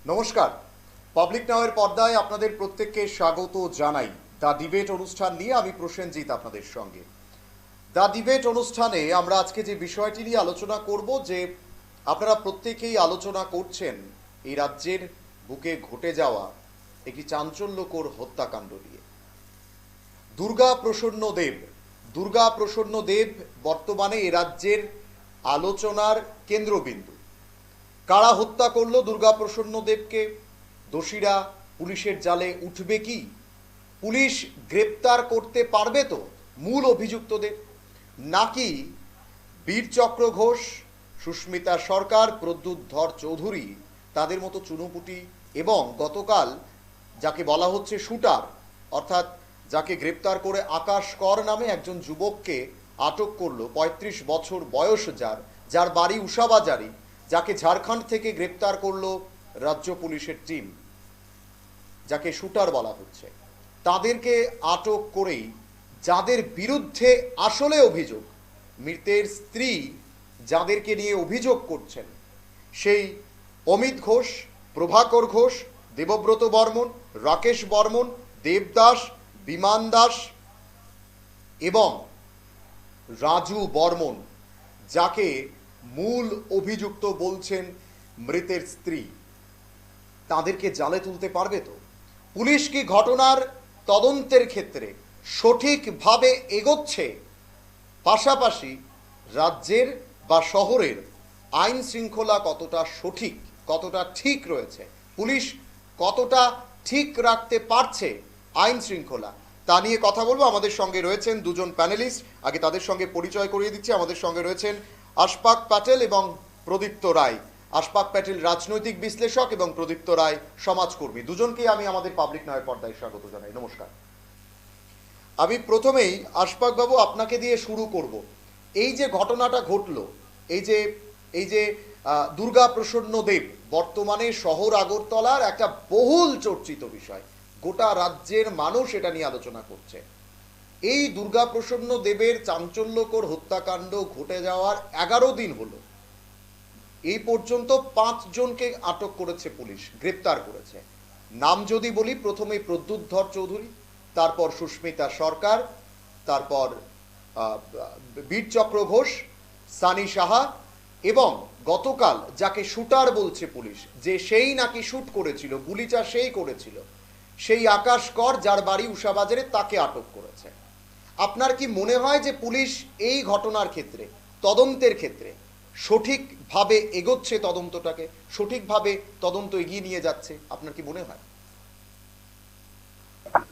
নমস্কার। পাবলিক নাওয়ের পর্দায় আপনাদের প্রত্যেককে স্বাগত জানাই। দ্য ডিবেট অনুষ্ঠান নিয়ে আমি প্রসেনজিৎ আপনাদের সঙ্গে। দ্য ডিবেট অনুষ্ঠানে আমরা আজকে যে বিষয়টি নিয়ে আলোচনা করব, যে আপনারা প্রত্যেকেই আলোচনা করছেন এই রাজ্যের বুকে ঘটে যাওয়া একটি চাঞ্চল্যকর হত্যাকাণ্ড নিয়ে। দুর্গা প্রসন্ন দেব বর্তমানে এ রাজ্যের আলোচনার কেন্দ্রবিন্দু। কারা হত্যা করলো দুর্গা প্রসন্ন দেবকে? দোষীরা পুলিশের জালে উঠবে কি? পুলিশ গ্রেপ্তার করতে পারবে তো মূল অভিযুক্তদের? নাকি বীরচক্র ঘোষ, সুস্মিতা সরকার, প্রদ্যুৎ ধর চৌধুরী তাদের মতো চুনোপুটি এবং গতকাল যাকে বলা হচ্ছে শুটার, অর্থাৎ যাকে গ্রেপ্তার করে আকাশ কর নামে একজন যুবককে আটক করলো, ৩৫ বছর বয়স, যার বাড়ি উষাবাজারি, যাকে ঝাড়খণ্ড থেকে গ্রেপ্তার করলো রাজ্য পুলিশের টিম, যাকে শুটার বলা হচ্ছে, তাদেরকে আটক করেই যাদের বিরুদ্ধে আসলে অভিযোগ, মৃতের স্ত্রী যাদেরকে নিয়ে অভিযোগ করছেন, সেই অমিত ঘোষ, প্রভাকর ঘোষ, দেবব্রত বর্মন, রাকেশ বর্মন, দেবদাস, বিমান দাস এবং রাজু বর্মন, যাকে মূল অভিযুক্ত বলছেন মৃতের স্ত্রী, তাদেরকে জালে তুলতে পারবে তো? পুলিশ কি ঘটনার তদন্তের ক্ষেত্রে সঠিকভাবে এগোচ্ছে? পাশাপাশি রাজ্যের বা শহরের আইন শৃঙ্খলা কতটা সঠিক, কতটা ঠিক রয়েছে, পুলিশ কতটা ঠিক রাখতে পারছে আইন শৃঙ্খলা, তা নিয়ে কথা বলবো। আমাদের সঙ্গে রয়েছেন দুজন প্যানেলিস্ট। আগে তাদের সঙ্গে পরিচয় করিয়ে দিচ্ছি। আমাদের সঙ্গে রয়েছেন আশফাক প্যাটেল এবং প্রদীপ্ত রায়। আশফাক প্যাটেল রাজনৈতিক বিশ্লেষক এবং প্রদীপ্ত রায় সমাজকর্মী। দুজনকেই আমি আমাদের পাবলিক নাওয়ের পর্দায় স্বাগত জানাই। নমস্কার। আমি প্রথমেই আশফাক বাবু আপনাকে দিয়ে শুরু করব। এই যে ঘটনাটা ঘটলো, এই যে দুর্গা প্রসন্ন দেব বর্তমানে শহর আগরতলার একটা বহুল চর্চিত বিষয়, গোটা রাজ্যের মানুষ এটা নিয়ে আলোচনা করছে। এই দুর্গা প্রসন্ন দেবের চাঞ্চল্যকর হত্যাকাণ্ড ঘটে যাওয়ার 11 দিন হলো। এই পর্যন্ত 5 জনকে আটক করেছে পুলিশ, গ্রেপ্তার করেছে। নাম যদি বলি, প্রথমে প্রদ্যুৎ ধর চৌধুরী, তারপর সুস্মিতা সরকার, তারপর বীরচক্র ঘোষ, সানি সাহা এবং গতকাল যাকে শুটার বলছে পুলিশ, যে সেই নাকি শুট করেছিল, গুলিটা সেই করেছিল, সেই আকাশ কর, যার বাড়ি উষাবাজারে, তাকে আটক করেছে। আপনার কি মনে হয় যে পুলিশ এই ঘটনার ক্ষেত্রে, তদন্তের ক্ষেত্রে সঠিকভাবে এগোচ্ছে, তদন্তটাকে সঠিকভাবে তদন্ত এগিয়ে নিয়ে যাচ্ছে? আপনার কি মনে হয়?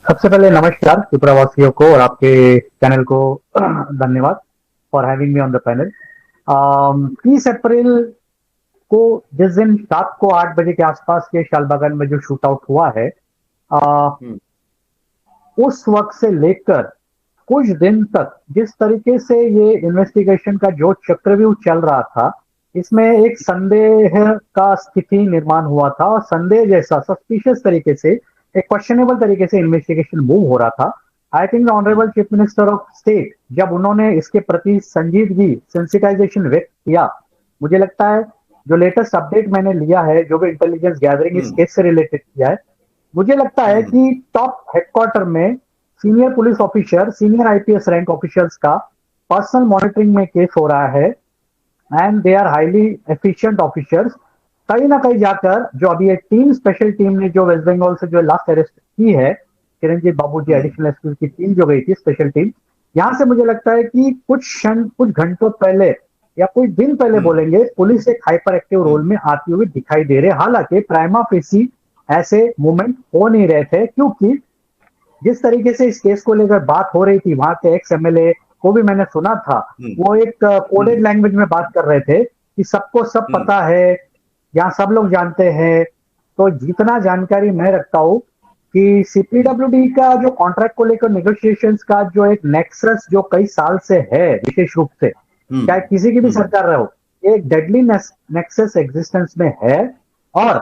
सबसे पहले नमस्कार त्रिपुरावासियों को और आपके चैनल को धन्यवाद for having me on the panel. 30 अप्रैल को जिस दिन रात को 8 बजे के आसपास के शालबागान में जो शूट आउट हुआ है, उस वक्त से लेकर कुछ दिन तक जिस तरीके से ये इन्वेस्टिगेशन का जो चक्रव्यूह चल रहा था, इसमें एक संदेह का स्थिति निर्माण हुआ था और संदेह जैसा सस्पिशियस तरीके से, एक क्वेश्चनेबल तरीके से इन्वेस्टिगेशन मूव हो रहा था। I think the honourable chief minister of state जब उन्होंने इसके प्रति संजीदगी, सेंसिटाइजेशन व्यक्त किया, मुझे लगता है जो लेटेस्ट अपडेट मैंने लिया है, जो भी इंटेलिजेंस गैदरिंग इस केस से रिलेटेड किया है, मुझे लगता है कि टॉप हेडक्वार्टर में senior police officer, senior IPS rank officers का पर्सनल मॉनिटरिंग में केस हो रहा है and they are highly efficient officers. कहीं ना कहीं जाकर जो अभी एक टीम, स्पेशल टीम ने जो वेस्ट बंगाल से जो लास्ट अरेस्ट की है, चिरंजीव बाबू जी एडिशनल एसपी की टीम जो गई थी, स्पेशल टीम, यहां से मुझे लगता है कि कुछ घंटों पहले या कुछ दिन पहले बोलेंगे, पुलिस एक हाइपर एक्टिव रोल में आती हुई दिखाई दे रहे। हालांकि प्राइमा फेसी ऐसे मूवमेंट हो नहीं रहे थे, क्योंकि जिस तरीके से इस केस को लेकर बात हो रही थी, वहां के एक्स एमएलए को भी मैंने सुना था, वो एक कोडेड लैंग्वेज में बात कर रहे थे कि सबको सब पता है, यहाँ सब लोग जानते हैं। तो जितना जानकारी मैं रखता हूं कि सीपीडब्ल्यूडी का जो कॉन्ट्रैक्ट को लेकर नेगोशिएशंस का जो एक नेक्सस जो कई साल से है, विशेष रूप से चाहे किसी की भी सरकार रहो, एक डेडली नेक्सस एग्जिस्टेंस में है। और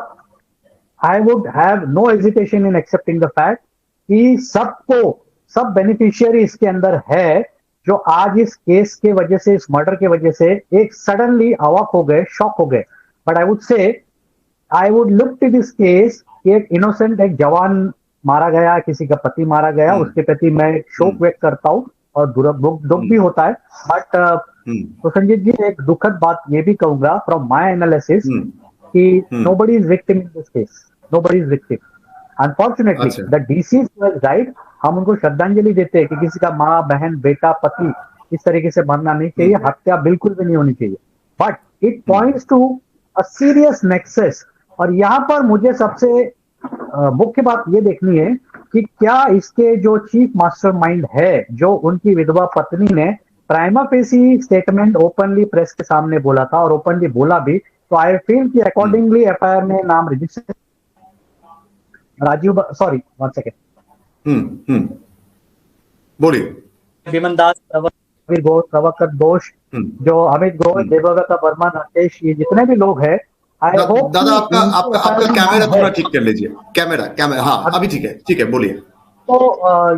I would have no hesitation in accepting the fact कि सब बेनिफिशियरी इसके अंदर है, जो आज इस केस के वजह से, इस मर्डर के वजह से एक सडनली अवाक हो गए, शॉक हो गए। But I would say I would look to this case कि एक इनोसेंट एक जवान मारा गया, किसी का पति मारा गया, उसके प्रति मैं शोक व्यक्त करता हूँ और दुख भी होता है। बट तो संजीत जी, एक दुखद बात ये भी कहूंगा फ्रॉम माय एनालिसिस कि nobody is victim in this case, nobody is victim. Unfortunately the disease right, हम उनको श्रद्धांजलि देते हैं कि किसी का माँ, बहन, बेटा, पति इस तरीके से मरना नहीं चाहिए, हत्या बिल्कुल भी नहीं होनी चाहिए। But it points to a serious nexus. और यहाँ पर मुझे सबसे मुख्य बात ये देखनी है कि क्या इसके जो चीफ मास्टरमाइंड है, जो उनकी विधवा पत्नी ने prima facie statement openly press के सामने बोला था और ओपनली बोला भी, तो आई फील कि अकॉर्डिंगली एफआईआर में नाम register Rajiv, sorry one second, बोलिए। विमन दास, प्रवीर घोष, प्रभाकर घोष, जो अमित घोष, देवव्रत वर्मा, राकेश, ये जितने भी लोग हैं, आई होप। दादा आपका कैमरा थोड़ा ठीक कर लीजिए, कैमरा हाँ अभी ठीक है बोलिए। तो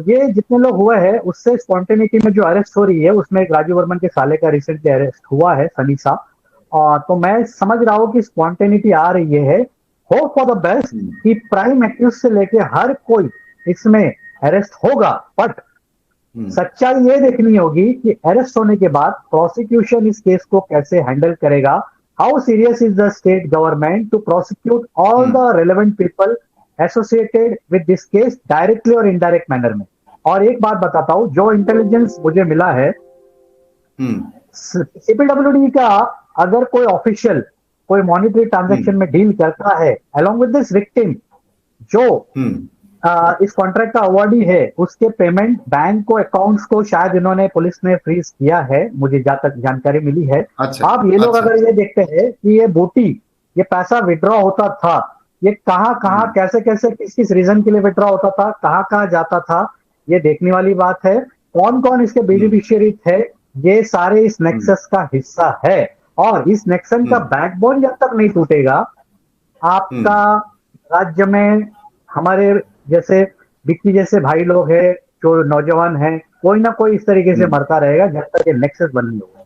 ये जितने लोग हुए हैं उससे स्पॉन्टेनिटी में जो अरेस्ट हो रही है, उसमें एक राजीव वर्मन के साले का रिसेंटली अरेस्ट हुआ है, सनीसा। तो मैं समझ रहा हूँ कि स्पॉन्टेनिटी आ रही है। होप फॉर द बेस्ट कि प्राइम एक्यूज से लेके हर कोई इसमें अरेस्ट होगा, बट सच्चाई ये देखनी होगी कि अरेस्ट होने के बाद प्रोसिक्यूशन इस केस को कैसे हैंडल करेगा। How serious is the state government to prosecute all the relevant people associated with this case directly और इनडायरेक्ट मैनर में। और एक बात बताता हूं, जो इंटेलिजेंस मुझे मिला है, सीपीडब्ल्यूडी का अगर कोई ऑफिशियल कोई मॉनिटरी ट्रांजैक्शन में डील करता है अलॉन्ग विद दिस विक्टिम, जो इस कॉन्ट्रैक्ट का अवार्डी है, उसके पेमेंट बैंक को, अकाउंट्स को शायद इन्होंने, पुलिस ने फ्रीज किया है, मुझे जहां तक जानकारी मिली है। अब ये लोग अगर ये देखते हैं कि ये बूटी, ये पैसा विड्रॉ होता था, ये कहाँ कैसे कैसे किस किस रीजन के लिए विड्रॉ होता था, कहाँ जाता था, ये देखने वाली बात है। कौन कौन इसके बेनिफिशियरी थे, ये सारे इस नेक्सस का हिस्सा है। और इस नेक्सन का बैकबोन जब तक नहीं टूटेगा, आपका राज्य में हमारे जैसे विक्की जैसे भाई लोग हैं, जो नौजवान हैं, कोई ना कोई इस तरीके से मरता रहेगा जब तक ये नेक्सस बंद नहीं होगा।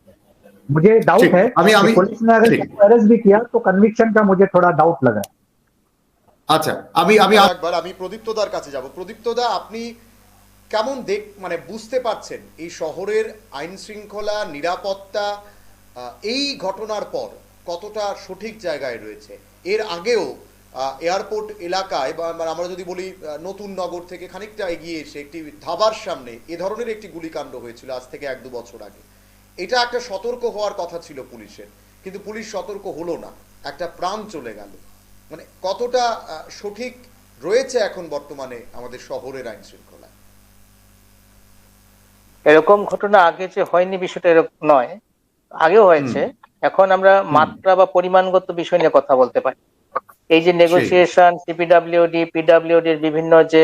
मुझे डाउट है कि पुलिस ने अगर अरेस्ट भी किया तो कन्विक्शन का मुझे थोड़ा डाउट लगा। আচ্ছা, আমি প্রদীপ্তদার কাছে যাব। প্রদীপ্তদা, আপনি কেমন মানে বুঝতে পারছেন এই শহরের আইন শৃঙ্খলা, নিরাপত্তা এই ঘটনার পর কতটা সঠিক জায়গায় রয়েছে? এর আগেও এয়ারপোর্ট এলাকায় বা আমরা যদি বলি নতুন নগর থেকে খানিকটা এগিয়ে এসে একটি ধাবার সামনে এ ধরনের একটি গুলিকাণ্ড হয়েছিল আজ থেকে 1-2 বছর আগে। এটা একটা সতর্ক হওয়ার কথা ছিল পুলিশের, কিন্তু পুলিশ সতর্ক হলো না, একটা প্রাণ চলে গেল। মানে কতটা সঠিক রয়েছে এখন বর্তমানে আমাদের শহরের আইন শৃঙ্খলা? এরকম ঘটনা আগে যে হয়নি বিষয়টা এরকম নয়, আগেও হয়েছে। এখন আমরা মাত্রা বা পরিমাণগত বিষয় নিয়ে কথা বলতে পারি। এই যে নেগোসিয়েশন, সিপিডব্লিউডি, পিডব্লিউডি এর বিভিন্ন যে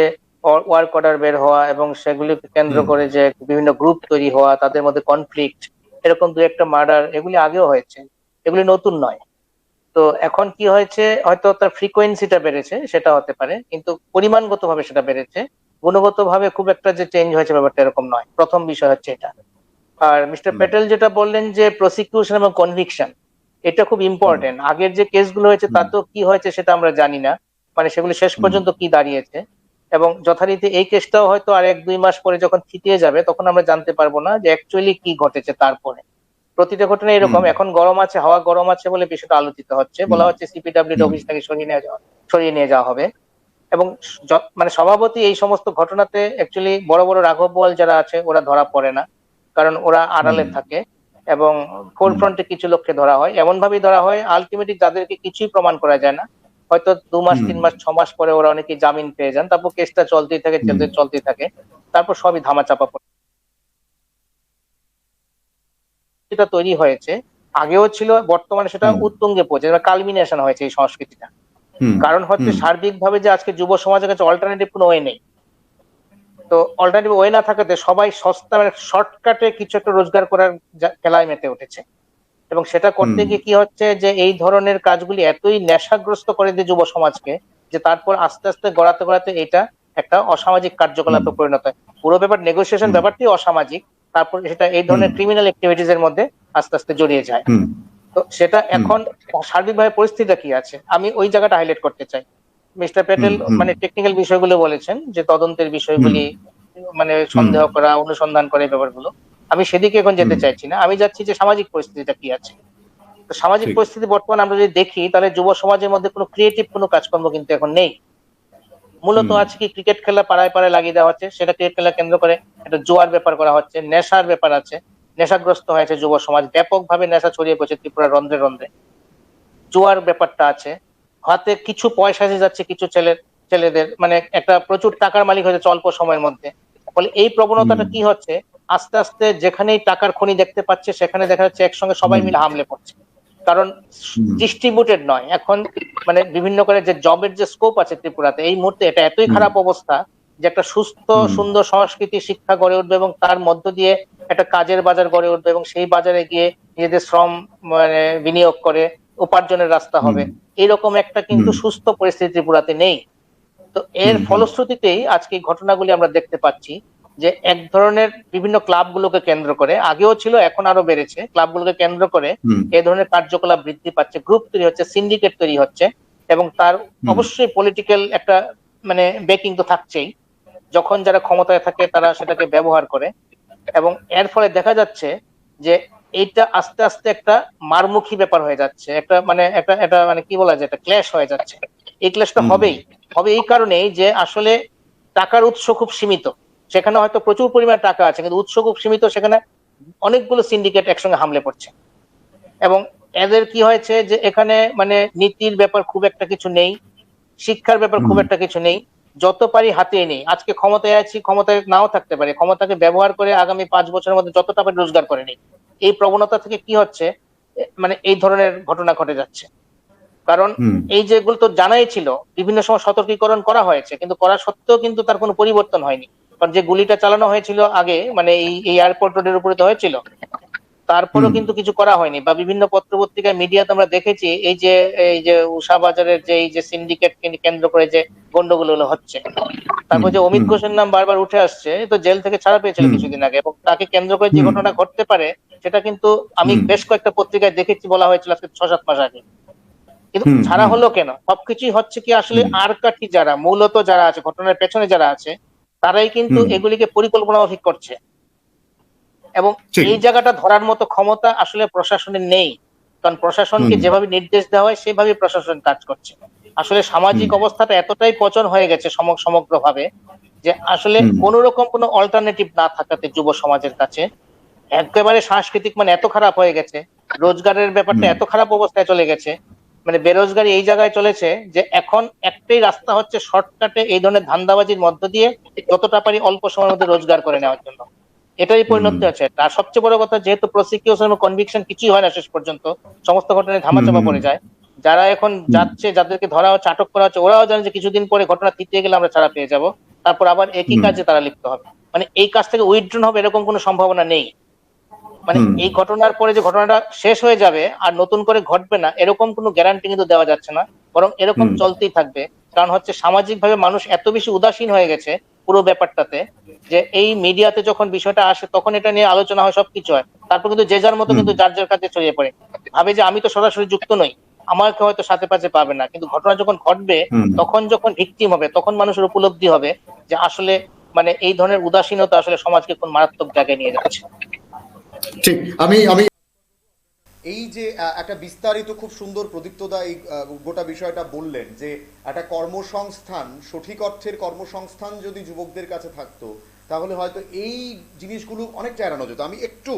ওয়ার্ক অর্ডার বের হওয়া এবং সেগুলিকে কেন্দ্র করে যে বিভিন্ন গ্রুপ তৈরি হওয়া, তাদের মধ্যে কনফ্লিক্ট, এরকম দু একটা মার্ডার, এগুলি আগেও হয়েছে, এগুলি নতুন নয়। তো এখন কি হয়েছে, হয়তো তার ফ্রিকোয়েন্সিটা বেড়েছে, সেটা হতে পারে, কিন্তু পরিমাণগত ভাবে সেটা বেড়েছে, গুণগত ভাবে খুব একটা যে চেঞ্জ হয়েছে ব্যাপারটা এরকম নয়। প্রথম বিষয় হচ্ছে এটা। আর মিস্টার প্যাটেল যেটা বললেন যে প্রসিকিউশন এবং কনভিকশন, এটা খুব ইম্পর্টেন্ট। আগের যে কেসগুলো হয়েছে তাতেও কি হয়েছে সেটা আমরা জানি না, মানে সেগুলো শেষ পর্যন্ত কি দাঁড়িয়েছে। এবং যথারীতি এই কেসটাও হয়তো আর 1-2 মাস পরে যখন থিতিয়ে যাবে তখন আমরা জানতে পারবো না যে অ্যাকচুয়ালি কি ঘটেছে। তারপরে প্রতিটা ঘটনা এরকম, এখন গরম আছে, হাওয়া গরম আছে বলে বিষয়টা আলোচিত হচ্ছে, বলা হচ্ছে সিপিডব্লিউডি অফিস থেকে সরিয়ে নিয়ে যাওয়া হবে। এবং মানে সভাপতি এই সমস্ত ঘটনাতে অ্যাকচুয়ালি বড় বড় রাঘব বোয়াল যারা আছে ওরা ধরা পড়ে না, কারণ ওরা আড়ালে থাকে এবং ফোরফ্রন্টে কিছু লোককে ধরা হয়, এমন ভাবেই ধরা হয় আলটিমেটলি যাদেরকে কিছুই প্রমাণ করা যায় না। হয়তো 2 মাস 3 মাস 6 মাস পরে ওরা অনেকে জামিন পেয়ে যান, তারপর কেসটা চলতেই থাকে, তারপর সবই ধামাচাপা পড়ে। যেটা তৈরি হয়েছে আগেও ছিল, বর্তমানে সেটা উত্তুঙ্গে পৌঁছে, কালমিনেশন হয়েছে এই সংস্কৃতিটা। কারণ হচ্ছে সার্বিকভাবে যে আজকে যুব সমাজের কাছে অল্টারনেটিভ কোনো ওয়ে নেই, তো অল্টারনেটিভ ওয়ে না থাকাতে সবাই সস্তা মানে শর্টকাটে কিছু একটা রোজগার করার খেলায় মেতে উঠেছে। এবং সেটা করতে গিয়ে কি হচ্ছে যে এই ধরনের কাজগুলি এতই নেশাগ্রস্ত করে দিয়ে যুব সমাজকে, যে তারপর আস্তে আস্তে গড়াতে এটা একটা অসামাজিক কার্যকলাপে পরিণত হয়। পুরো ব্যাপার নেগোসিয়েশন ব্যাপারটি অসামাজিক, তারপর সেটা এই ধরনের ক্রিমিনাল অ্যাক্টিভিটিস এর মধ্যে আস্তে আস্তে জড়িয়ে যায়। তো সেটা এখন সার্বিকভাবে পরিস্থিতিটা কি আছে আমি ওই জায়গাটা হাইলাইট করতে চাই। মিস্টার প্যাটেল মানে টেকনিক্যাল বিষয়গুলো বলেছেন যে তদন্তের বিষয়গুলি মানে সন্দেহ করা অনুসন্ধান করে ব্যাপারগুলো, আমি সেদিকে এখন যেতে চাইছি না, আমি যাচ্ছি যে সামাজিক পরিস্থিতিটা কি আছে। তো সামাজিক ঠিক। পরিস্থিতি বর্তমানে আমরা যদি দেখি তাহলে যুব সমাজের মধ্যে কোনো ক্রিয়েটিভ কোনো কাজকর্ম কিন্তু এখন নেই। মূলত আছে কি ক্রিকেট খেলা পাড়ায় পাড়ায় লাগিয়ে দেওয়া হচ্ছে, সেটা ক্রিকেট খেলা কেন্দ্র করে একটা জুয়ার ব্যাপার করা হচ্ছে, নেশার ব্যাপার আছে, নেশাগ্রস্ত হয়েছে যুব সমাজ, ব্যাপকভাবে নেশা ছড়িয়ে পড়েছে ত্রিপুরা রন্ধ্রে রন্ধ্রে। জুয়ার ব্যাপারটা আছে, হাতে কিছু পয়সা এসে যাচ্ছে কিছু ছেলেদের, মানে একটা প্রচুর টাকার মালিক হয়ে যাচ্ছে অল্প সময়ের মধ্যে। ফলে এই প্রবণতাটা কি হচ্ছে, আস্তে আস্তে যেখানেই টাকার খনি দেখতে পাচ্ছে সেখানে দেখা যাচ্ছে একসঙ্গে সবাই মিলে হামলে পড়ছে। কারণ ডিস্ট্রিবিউটেড নয় এখন, মানে বিভিন্ন করে যে জবের যে স্কোপ আছে ত্রিপুরাতে এই মুহূর্তে এটা এতই খারাপ অবস্থা যে একটা সুস্থ সুন্দর সংস্কৃতি শিক্ষা গড়ে উঠবে এবং তার মধ্য দিয়ে একটা কাজের বাজার গড়ে উঠবে এবং সেই বাজারে গিয়ে নিজেদের শ্রম মানে বিনিয়োগ করে উপার্জনের রাস্তা হবে, এরকম একটা কিন্তু সুস্থ পরিস্থিতি ত্রিপুরাতে নেই। তো এর ফলশ্রুতিতেই আজকে এই ঘটনাগুলি আমরা দেখতে পাচ্ছি যে এক ধরনের বিভিন্ন ক্লাবগুলোকে কেন্দ্র করে, আগেও ছিল এখন আরো বেড়েছে, ক্লাবগুলোকে কেন্দ্র করে এই ধরনের কার্যকলাপ বৃদ্ধি পাচ্ছে, গ্রুপ তৈরি হচ্ছে, সিন্ডিকেট তৈরি হচ্ছে এবং তার অবশ্যই পলিটিক্যাল একটা মানে বেকিং তো থাকছেই। যখন যারা ক্ষমতায় থাকে তারা সেটাকে ব্যবহার করে এবং এর ফলে দেখা যাচ্ছে যে এইটা আস্তে আস্তে একটা মারমুখী ব্যাপার হয়ে যাচ্ছে, একটা মানে একটা মানে কি বলা যায়, একটা ক্ল্যাশ হয়ে যাচ্ছে। এই ক্ল্যাশটা হবেই, হবে এই কারণেই যে আসলে টাকার উৎস খুব সীমিত, সেখানে হয়তো প্রচুর পরিমাণে টাকা আছে কিন্তু উৎস খুব সীমিত, সেখানে অনেকগুলো সিন্ডিকেট একসঙ্গে হামলে পড়ছে এবং এদের কি হয়েছে যে এখানে মানে নীতির ব্যাপার খুব একটা কিছু নেই, শিক্ষার ব্যাপার খুব একটা কিছু নেই, যত পারি হাতিয়ে নেই, আজকে ক্ষমতায় আছি, ক্ষমতায় নাও থাকতে পারে, ক্ষমতাকে ব্যবহার করে আগামী 5 বছরের মধ্যে যতটা পারি রোজগার করে নেই। এই প্রবণতা থেকে কি হচ্ছে, মানে এই ধরনের ঘটনা ঘটে যাচ্ছে। কারণ এই যেগুলো তো জানাই ছিল, বিভিন্ন সময় সতর্কীকরণ করা হয়েছে কিন্তু করা সত্ত্বেও কিন্তু তার কোনো পরিবর্তন হয়নি। কারণ যে গুলিটা চালানো হয়েছিল আগে মানে এই এয়ারপোর্ট রোডের উপরে তো হয়েছিল, তারপরেও কিন্তু কিছু করা হয়নি। বা বিভিন্ন পত্রপত্রিকায় মিডিয়াতে আমরা দেখেছি এই যে উষা বাজারের যে এই যে সিন্ডিকেট কেন্দ্র করে যে গন্ডগোল হচ্ছে, তারপর যে অমিত ঘোষের নাম বারবার উঠে আসছে, তো জেল থেকে ছাড়া পেয়েছিল কিছুদিন আগে এবং তাকে কেন্দ্র করে যে ঘটনা ঘটতে পারে সেটা কিন্তু আমি বেশ কয়েকটা পত্রিকায় দেখেছি, বলা হয়েছিল আজকে 6-7 মাস আগে। কিন্তু ছাড়া হলো কেন? সবকিছুই হচ্ছে কি আসলে আর কাঠি যারা মূলত যারা আছে ঘটনার পেছনে যারা আছে তারাই কিন্তু এগুলিকে পরিকল্পনা মাফিক করছে এবং এই জায়গাটা ধরার মতো ক্ষমতা আসলে প্রশাসনের নেই। কারণ প্রশাসনকে যেভাবে নির্দেশ দেওয়া হয় সেভাবে প্রশাসন কাজ করছে। আসলে সামাজিক অবস্থাটা এতটাই পচন হয়ে গেছে সমগ্রভাবে যে আসলে কোন রকম কোনো অল্টারনেটিভ না থাকাতে যুব সমাজের কাছে একেবারে সাংস্কৃতিক মানে এত খারাপ হয়ে গেছে, রোজগারের ব্যাপারটা এত খারাপ অবস্থায় চলে গেছে, মানে বেরোজগারি এই জায়গায় চলেছে যে এখন একটাই রাস্তা হচ্ছে শর্টকাটে এই ধরনের ধান্দাবাজির মধ্য দিয়ে যতটা পারি অল্প সময়ের মধ্যে রোজগার করে নেওয়ার জন্য, এটাই পরিণতি হচ্ছে। আর সবচেয়ে বড় কথা, যেহেতু প্রসিকিউশন এবং কনভিকশন কিছুই হয় না শেষ পর্যন্ত, সমস্ত ঘটনায় ধামাচাপা পড়ে যায়, যারা এখন যাচ্ছে যাদেরকে ধরা হচ্ছে আটক করা হচ্ছে ওরাও জানে যে কিছুদিন পরে ঘটনা তৃতীয় গেলে আমরা ছাড়া পেয়ে যাব, তারপর আবার একই কাজে তারা লিপ্ত হবে, মানে এই কাজ থেকে উইথড্রন হবে এরকম কোনো সম্ভাবনা নেই। মানে এই ঘটনার পরে যে ঘটনাটা শেষ হয়ে যাবে আর নতুন করে ঘটবে না এরকম কোনো গ্যারান্টি কিন্তু দেওয়া যাচ্ছে না, বরং এরকম চলতেই থাকবে। কারণ হচ্ছে সামাজিক ভাবে মানুষ এত বেশি উদাসীন হয়ে গেছে পুরো ব্যাপারটাতে যে এই মিডিয়াতে যখন বিষয়টা আসে তখন এটা নিয়ে আলোচনা হয়, সবকিছু হয়, তারপর কিন্তু যে যার মতো কিন্তু যার যার কাছে ছড়িয়ে পড়ে, ভাবে যে আমি তো সরাসরি যুক্ত নই, আমাকে হয়তো সাথে পাশে পাবে না, কিন্তু ঘটনা যখন ঘটবে তখন যখন ভিকটিম হবে তখন মানুষের উপলব্ধি হবে যে আসলে মানে এই ধরনের উদাসীনতা আসলে সমাজকে কোন মারাত্মক জায়গায় নিয়ে যাচ্ছে। ঠিক, আমি এই যে একটা বিস্তারিত খুব সুন্দর প্রদীপ্তদা এই গোটা বিষয়টা বললেন যে একটা কর্মসংস্থান, সঠিক অর্থের কর্মসংস্থান যদি যুবকদের কাছে থাকতো তাহলে হয়তো এই জিনিসগুলো অনেকটা এড়ানো যেত। আমি একটু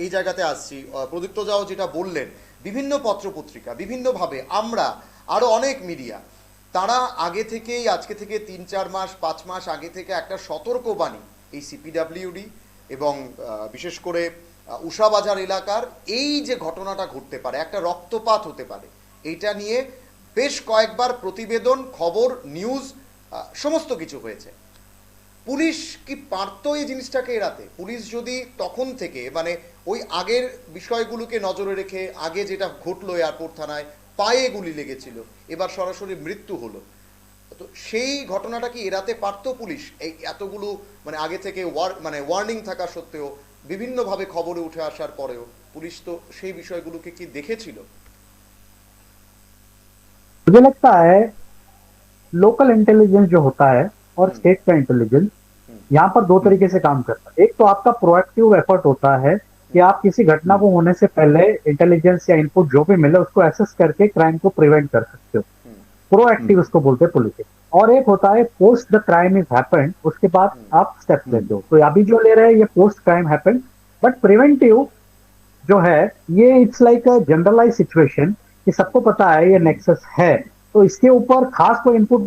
এই জায়গাতে আসছি, প্রদীপ্তদাও যেটা বললেন, বিভিন্ন পত্রপত্রিকা বিভিন্নভাবে আমরা আরও অনেক মিডিয়া তারা আগে থেকেই, আজকে থেকে 3-4 মাস 5 মাস আগে থেকে একটা সতর্কবাণী এই সিপিডাব্লিউডি এবং বিশেষ করে উষাবাজার এলাকার এই যে ঘটনাটা ঘটতে পারে, একটা রক্তপাত হতে পারে, এইটা নিয়ে বেশ কয়েকবার প্রতিবেদন, খবর, নিউজ সমস্ত কিছু হয়েছে। পুলিশ কি পারতো এই জিনিসটাকে এড়াতে? পুলিশ যদি তখন থেকে মানে ওই আগের বিষয়গুলোকে নজরে রেখে, আগে যেটা ঘটলো এয়ারপোর্ট থানায় পায়ে গুলি লেগেছিল, এবার সরাসরি মৃত্যু হলো, তো সেই ঘটনাটা কি এড়াতে পারতো পুলিশ? এই এতগুলো মানে আগে থেকে ওয়ার্নিং থাকা সত্ত্বেও, বিভিন্নভাবে খবরে উঠে আসার পরেও পুলিশ তো সেই বিষয়গুলোকে কি দেখেছিল? मुझे लगता है लोकल इंटेलिजेंस जो होता है और स्टेट का इंटेलिजेंस यहाँ पर दो तरीके से काम करता है। एक तो आपका प्रोएक्टिव एफर्ट होता है कि आप किसी घटना को होने से पहले इंटेलिजेंस या इनपुट जो भी मिले उसको एसेस करके क्राइम को प्रिवेंट कर सकते हो, प्रोएक्टिव उसको बोलते हैं पुलिस। और एक होता है post the crime is happened, उसके बाद आप स्टेप लेते हो। तो अभी जो ले रहे हैं ये post crime happened, but preventive जो है ये it's like a generalise situation कि सबको पता है ये नेक्सस है, तो इसके ऊपर खास कोई इनपुट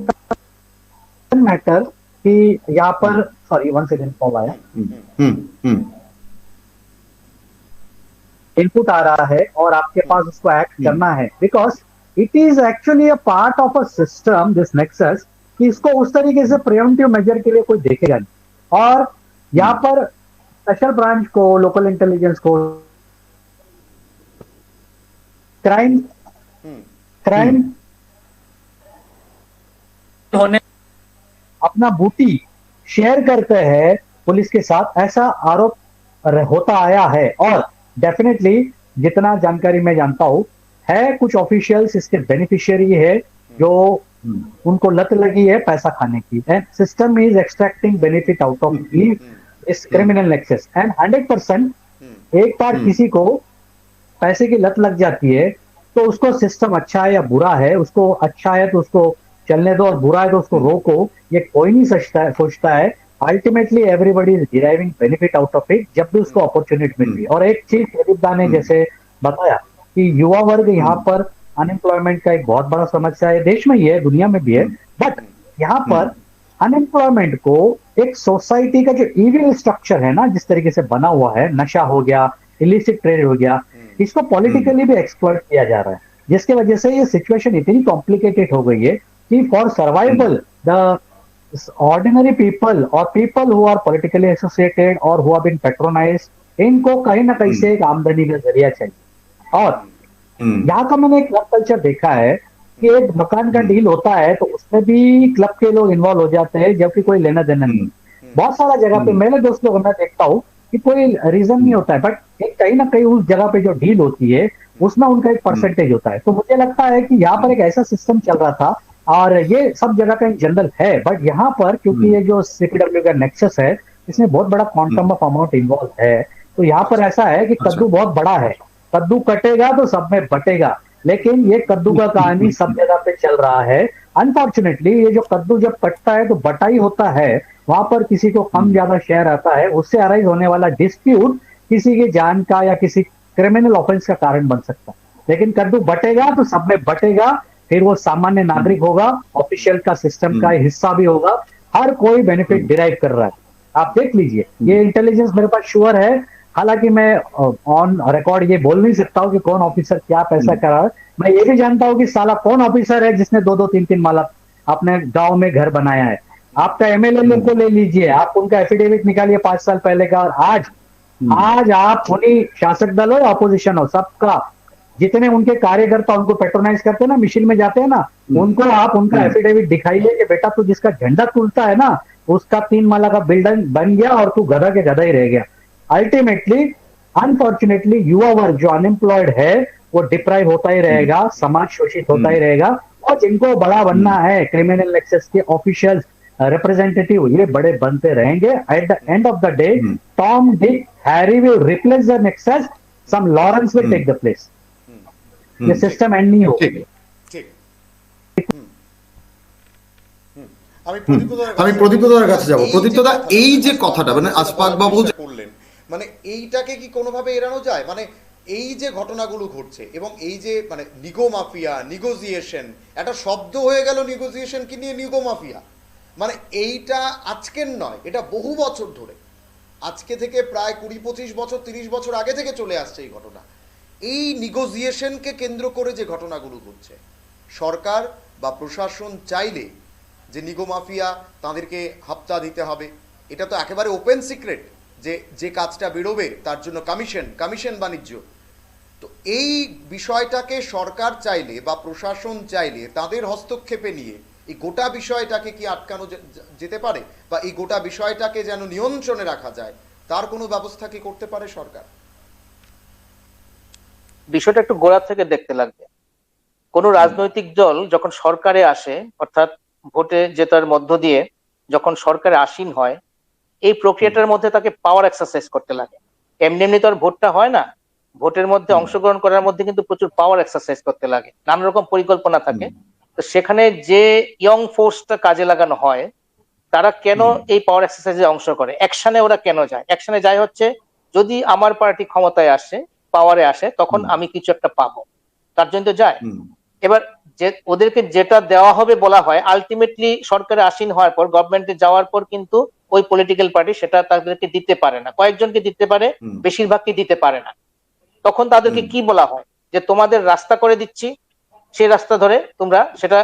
मैटर कि यहाँ पर सॉरी 1 सेकेंड कॉल आया, इनपुट आ रहा है और आपके पास उसको एक्ट करना है, because it is actually a part of a system this nexus कि इसको उस तरीके से प्रिवेंटिव मेजर के लिए कोई देखेगा नहीं। और यहाँ पर स्पेशल ब्रांच को, लोकल इंटेलिजेंस को क्राइम होने अपना बूटी शेयर करते हैं पुलिस के साथ, ऐसा आरोप होता आया है। और डेफिनेटली जितना जानकारी मैं जानता हूं है कुछ ऑफिशियल्स इसके बेनिफिशियरी है जो उनको लत लगी है पैसा खाने की, and system is extracting benefit out of इस क्रिमिनल नेक्सस। एंड 100% एक बार किसी को पैसे की लत लग जाती है तो उसको सिस्टम अच्छा है या बुरा है, उसको अच्छा है तो उसको चलने दो और बुरा है तो उसको रोको, ये कोई नहीं सोचता है। Ultimately everybody is deriving benefit out of it जब भी उसको अपॉर्चुनिटी मिल रही है। और एक चीज प्रदीप दा ने जैसे बताया कि युवा वर्ग यहाँ पर अनएम्प्लॉयमेंट का एक बहुत बड़ा समस्या है, देश में ही है, दुनिया में भी है, बट यहाँ पर अनएम्प्लॉयमेंट को एक सोसाइटी का जो इविल स्ट्रक्चर है ना, जिस तरीके से बना हुआ है, नशा हो गया, इलिसिट ट्रेड हो गया, इसको पॉलिटिकली भी एक्सप्लॉइट किया जा रहा है, जिसके वजह से ये सिचुएशन इतनी कॉम्प्लिकेटेड हो गई है कि for survival the ordinary people और people who are politically associated और हु हैव बीन पैट्रोनाइज्ड, इनको कहीं ना कहीं से एक आमदनी का जरिया चाहिए। और यहाँ का मैंने क्लब कल्चर देखा है कि एक मकान का डील होता है तो उसमें भी क्लब के लोग इन्वॉल्व हो जाते हैं जबकि कोई लेना देना नहीं। बहुत सारा जगह पे मेरे दोस्त लोग मैं देखता हूँ कि कोई रीजन नहीं होता है, बट एक कहीं ना कहीं उस जगह पे जो डील होती है उसमें उनका एक परसेंटेज होता है। तो मुझे लगता है कि यहाँ पर एक ऐसा सिस्टम चल रहा था, और ये सब जगह का जनरल है, बट यहाँ पर क्योंकि ये जो सीपीडब्ल्यू का नेक्सस है इसमें बहुत बड़ा क्वांटम ऑफ अमाउंट इन्वॉल्व है, तो यहाँ पर ऐसा है कि कद्दू बहुत बड़ा है, कद्दू कटेगा तो सब में बटेगा, लेकिन ये कद्दू का कहानी सब जगह पे चल रहा है। अनफॉर्चुनेटली ये जो कद्दू जब कटता है तो बटाई होता है, वहां पर किसी को कम ज्यादा शेयर आता है, उससे अराइज होने वाला डिस्प्यूट किसी की जान का या किसी क्रिमिनल ऑफेंस का कारण बन सकता है। लेकिन कद्दू बटेगा तो सब में बटेगा, फिर वो सामान्य नागरिक होगा, ऑफिशियल का सिस्टम का हिस्सा भी होगा, हर कोई बेनिफिट डिराइव कर रहा है। आप देख लीजिए, ये इंटेलिजेंस मेरे पास श्योर है, हालांकि मैं ऑन रिकॉर्ड ये बोल नहीं सकता हूँ कि कौन ऑफिसर क्या पैसा करा है। मैं ये भी जानता हूँ कि साला कौन ऑफिसर है जिसने 2-2, 3-3 माला अपने गांव में घर बनाया है। आपका एमएलए को ले लीजिए, आप उनका एफिडेविट निकालिए 5 साल पहले का, और आज आप उन्हीं शासक दल हो या अपोजिशन हो, सबका जितने उनके कार्यकर्ता उनको पेट्रोनाइज करते हैं ना, मिशिल में जाते हैं ना, उनको आप उनका एफिडेविट दिखाइए कि बेटा तू जिसका झंडा तुलता है ना उसका 3 माला का बिल्डिंग बन गया और तू गधा के गधा ही रह गया। अल्टीमेटली अनफॉर्चुनेटली युवा वर्ग जो अनएम्प्लॉयड है वो डिप्राइव होता ही रहेगा, समाज शोषित होता ही रहेगा, और जिनको बड़ा बनना है क्रिमिनल नेक्सस के ऑफिशियल्स रिप्रेजेंटेटिव ये बड़े बनते रहेंगे। At the end of the day Tom Dick Harry will replace the nexus, some Lawrence will take the place. ये सिस्टम एंड नहीं होगा। আমি প্রদীপ্তদার কাছে যাব। প্রদীপ্তদা, এই যে কথাটা মানে আশফাক বাবু করলেন, মানে এইটাকে কি কোনোভাবে এড়ানো যায়? মানে এই যে ঘটনাগুলো ঘটছে এবং এই যে মানে নিগো মাফিয়া, নিগোজিয়েশন, একটা শব্দ হয়ে গেল নিগোজিয়েশন কি নিয়ে, নিগো মাফিয়া, মানে এইটা আজকের নয়, এটা বহু বছর ধরে, আজকে থেকে প্রায় 20-25 বছর 30 বছর আগে থেকে চলে আসছে এই ঘটনা। এই নিগোজিয়েশনকে কেন্দ্র করে যে ঘটনাগুলো ঘটছে, সরকার বা প্রশাসন চাইলে যে নিগো মাফিয়া তাদেরকে হাপ্তা দিতে হবে, এটা তো একেবারে ওপেন সিক্রেট যে যে কাজটা বেরোবে তার জন্য কমিশন বাণিজ্য। তো এই বিষয়টাকে সরকার চাইলে বা প্রশাসন চাইলে তাদের হস্তক্ষেপে নিয়ে এই গোটা বিষয়টাকে কি আটকানো যেতে পারে, বা এই গোটা বিষয়টাকে যেন নিয়ন্ত্রণে রাখা যায় তার কোনো ব্যবস্থা কি করতে পারে সরকার? বিষয়টা একটু গোড়া থেকে দেখতে লাগবে। কোন রাজনৈতিক দল যখন সরকারে আসে, অর্থাৎ ভোটে জেতার মধ্য দিয়ে যখন সরকারে আসীন হয়, এই প্রক্রিয়াটার মধ্যে তাকে পাওয়ার এক্সারসাইজ করতে লাগে। এমনি এমনি তো আর ভোটটা হয় না। ভোটের মধ্যে অংশগ্রহণ করার মধ্যে কিন্তু প্রচুর পাওয়ার এক্সারসাইজ করতে লাগে, নানা রকম পরিকল্পনা থাকে। তো সেখানে যে ইয়ং ফোর্সটা কাজে লাগানো হয়, তারা কেন এই পাওয়ার এক্সারসাইজে অংশ করে, অ্যাকশনে ওরা কেন যায়? অ্যাকশনে যায় হচ্ছে, যদি আমার পার্টি ক্ষমতায় আসে, পাওয়ারে আসে, তখন আমি কিছু একটা পাবো, তার জন্য তো যায়। এবার যে ওদেরকে যেটা দেওয়া হবে বলা হয়, আলটিমেটলি সরকারে আসীন হওয়ার পর, গভর্নমেন্টে যাওয়ার পর কিন্তু ওই পলিটিক্যাল পার্টি সেটা তাদেরকে দিতে পারে না। কয়েকজনকে দিতে পারে, বেশিরভাগকে দিতে পারে না। তখন তাদেরকে কি বলা হয়, যে তোমাদের রাস্তা করে দিচ্ছি, সেই রাস্তা ধরে তোমরা, সেটা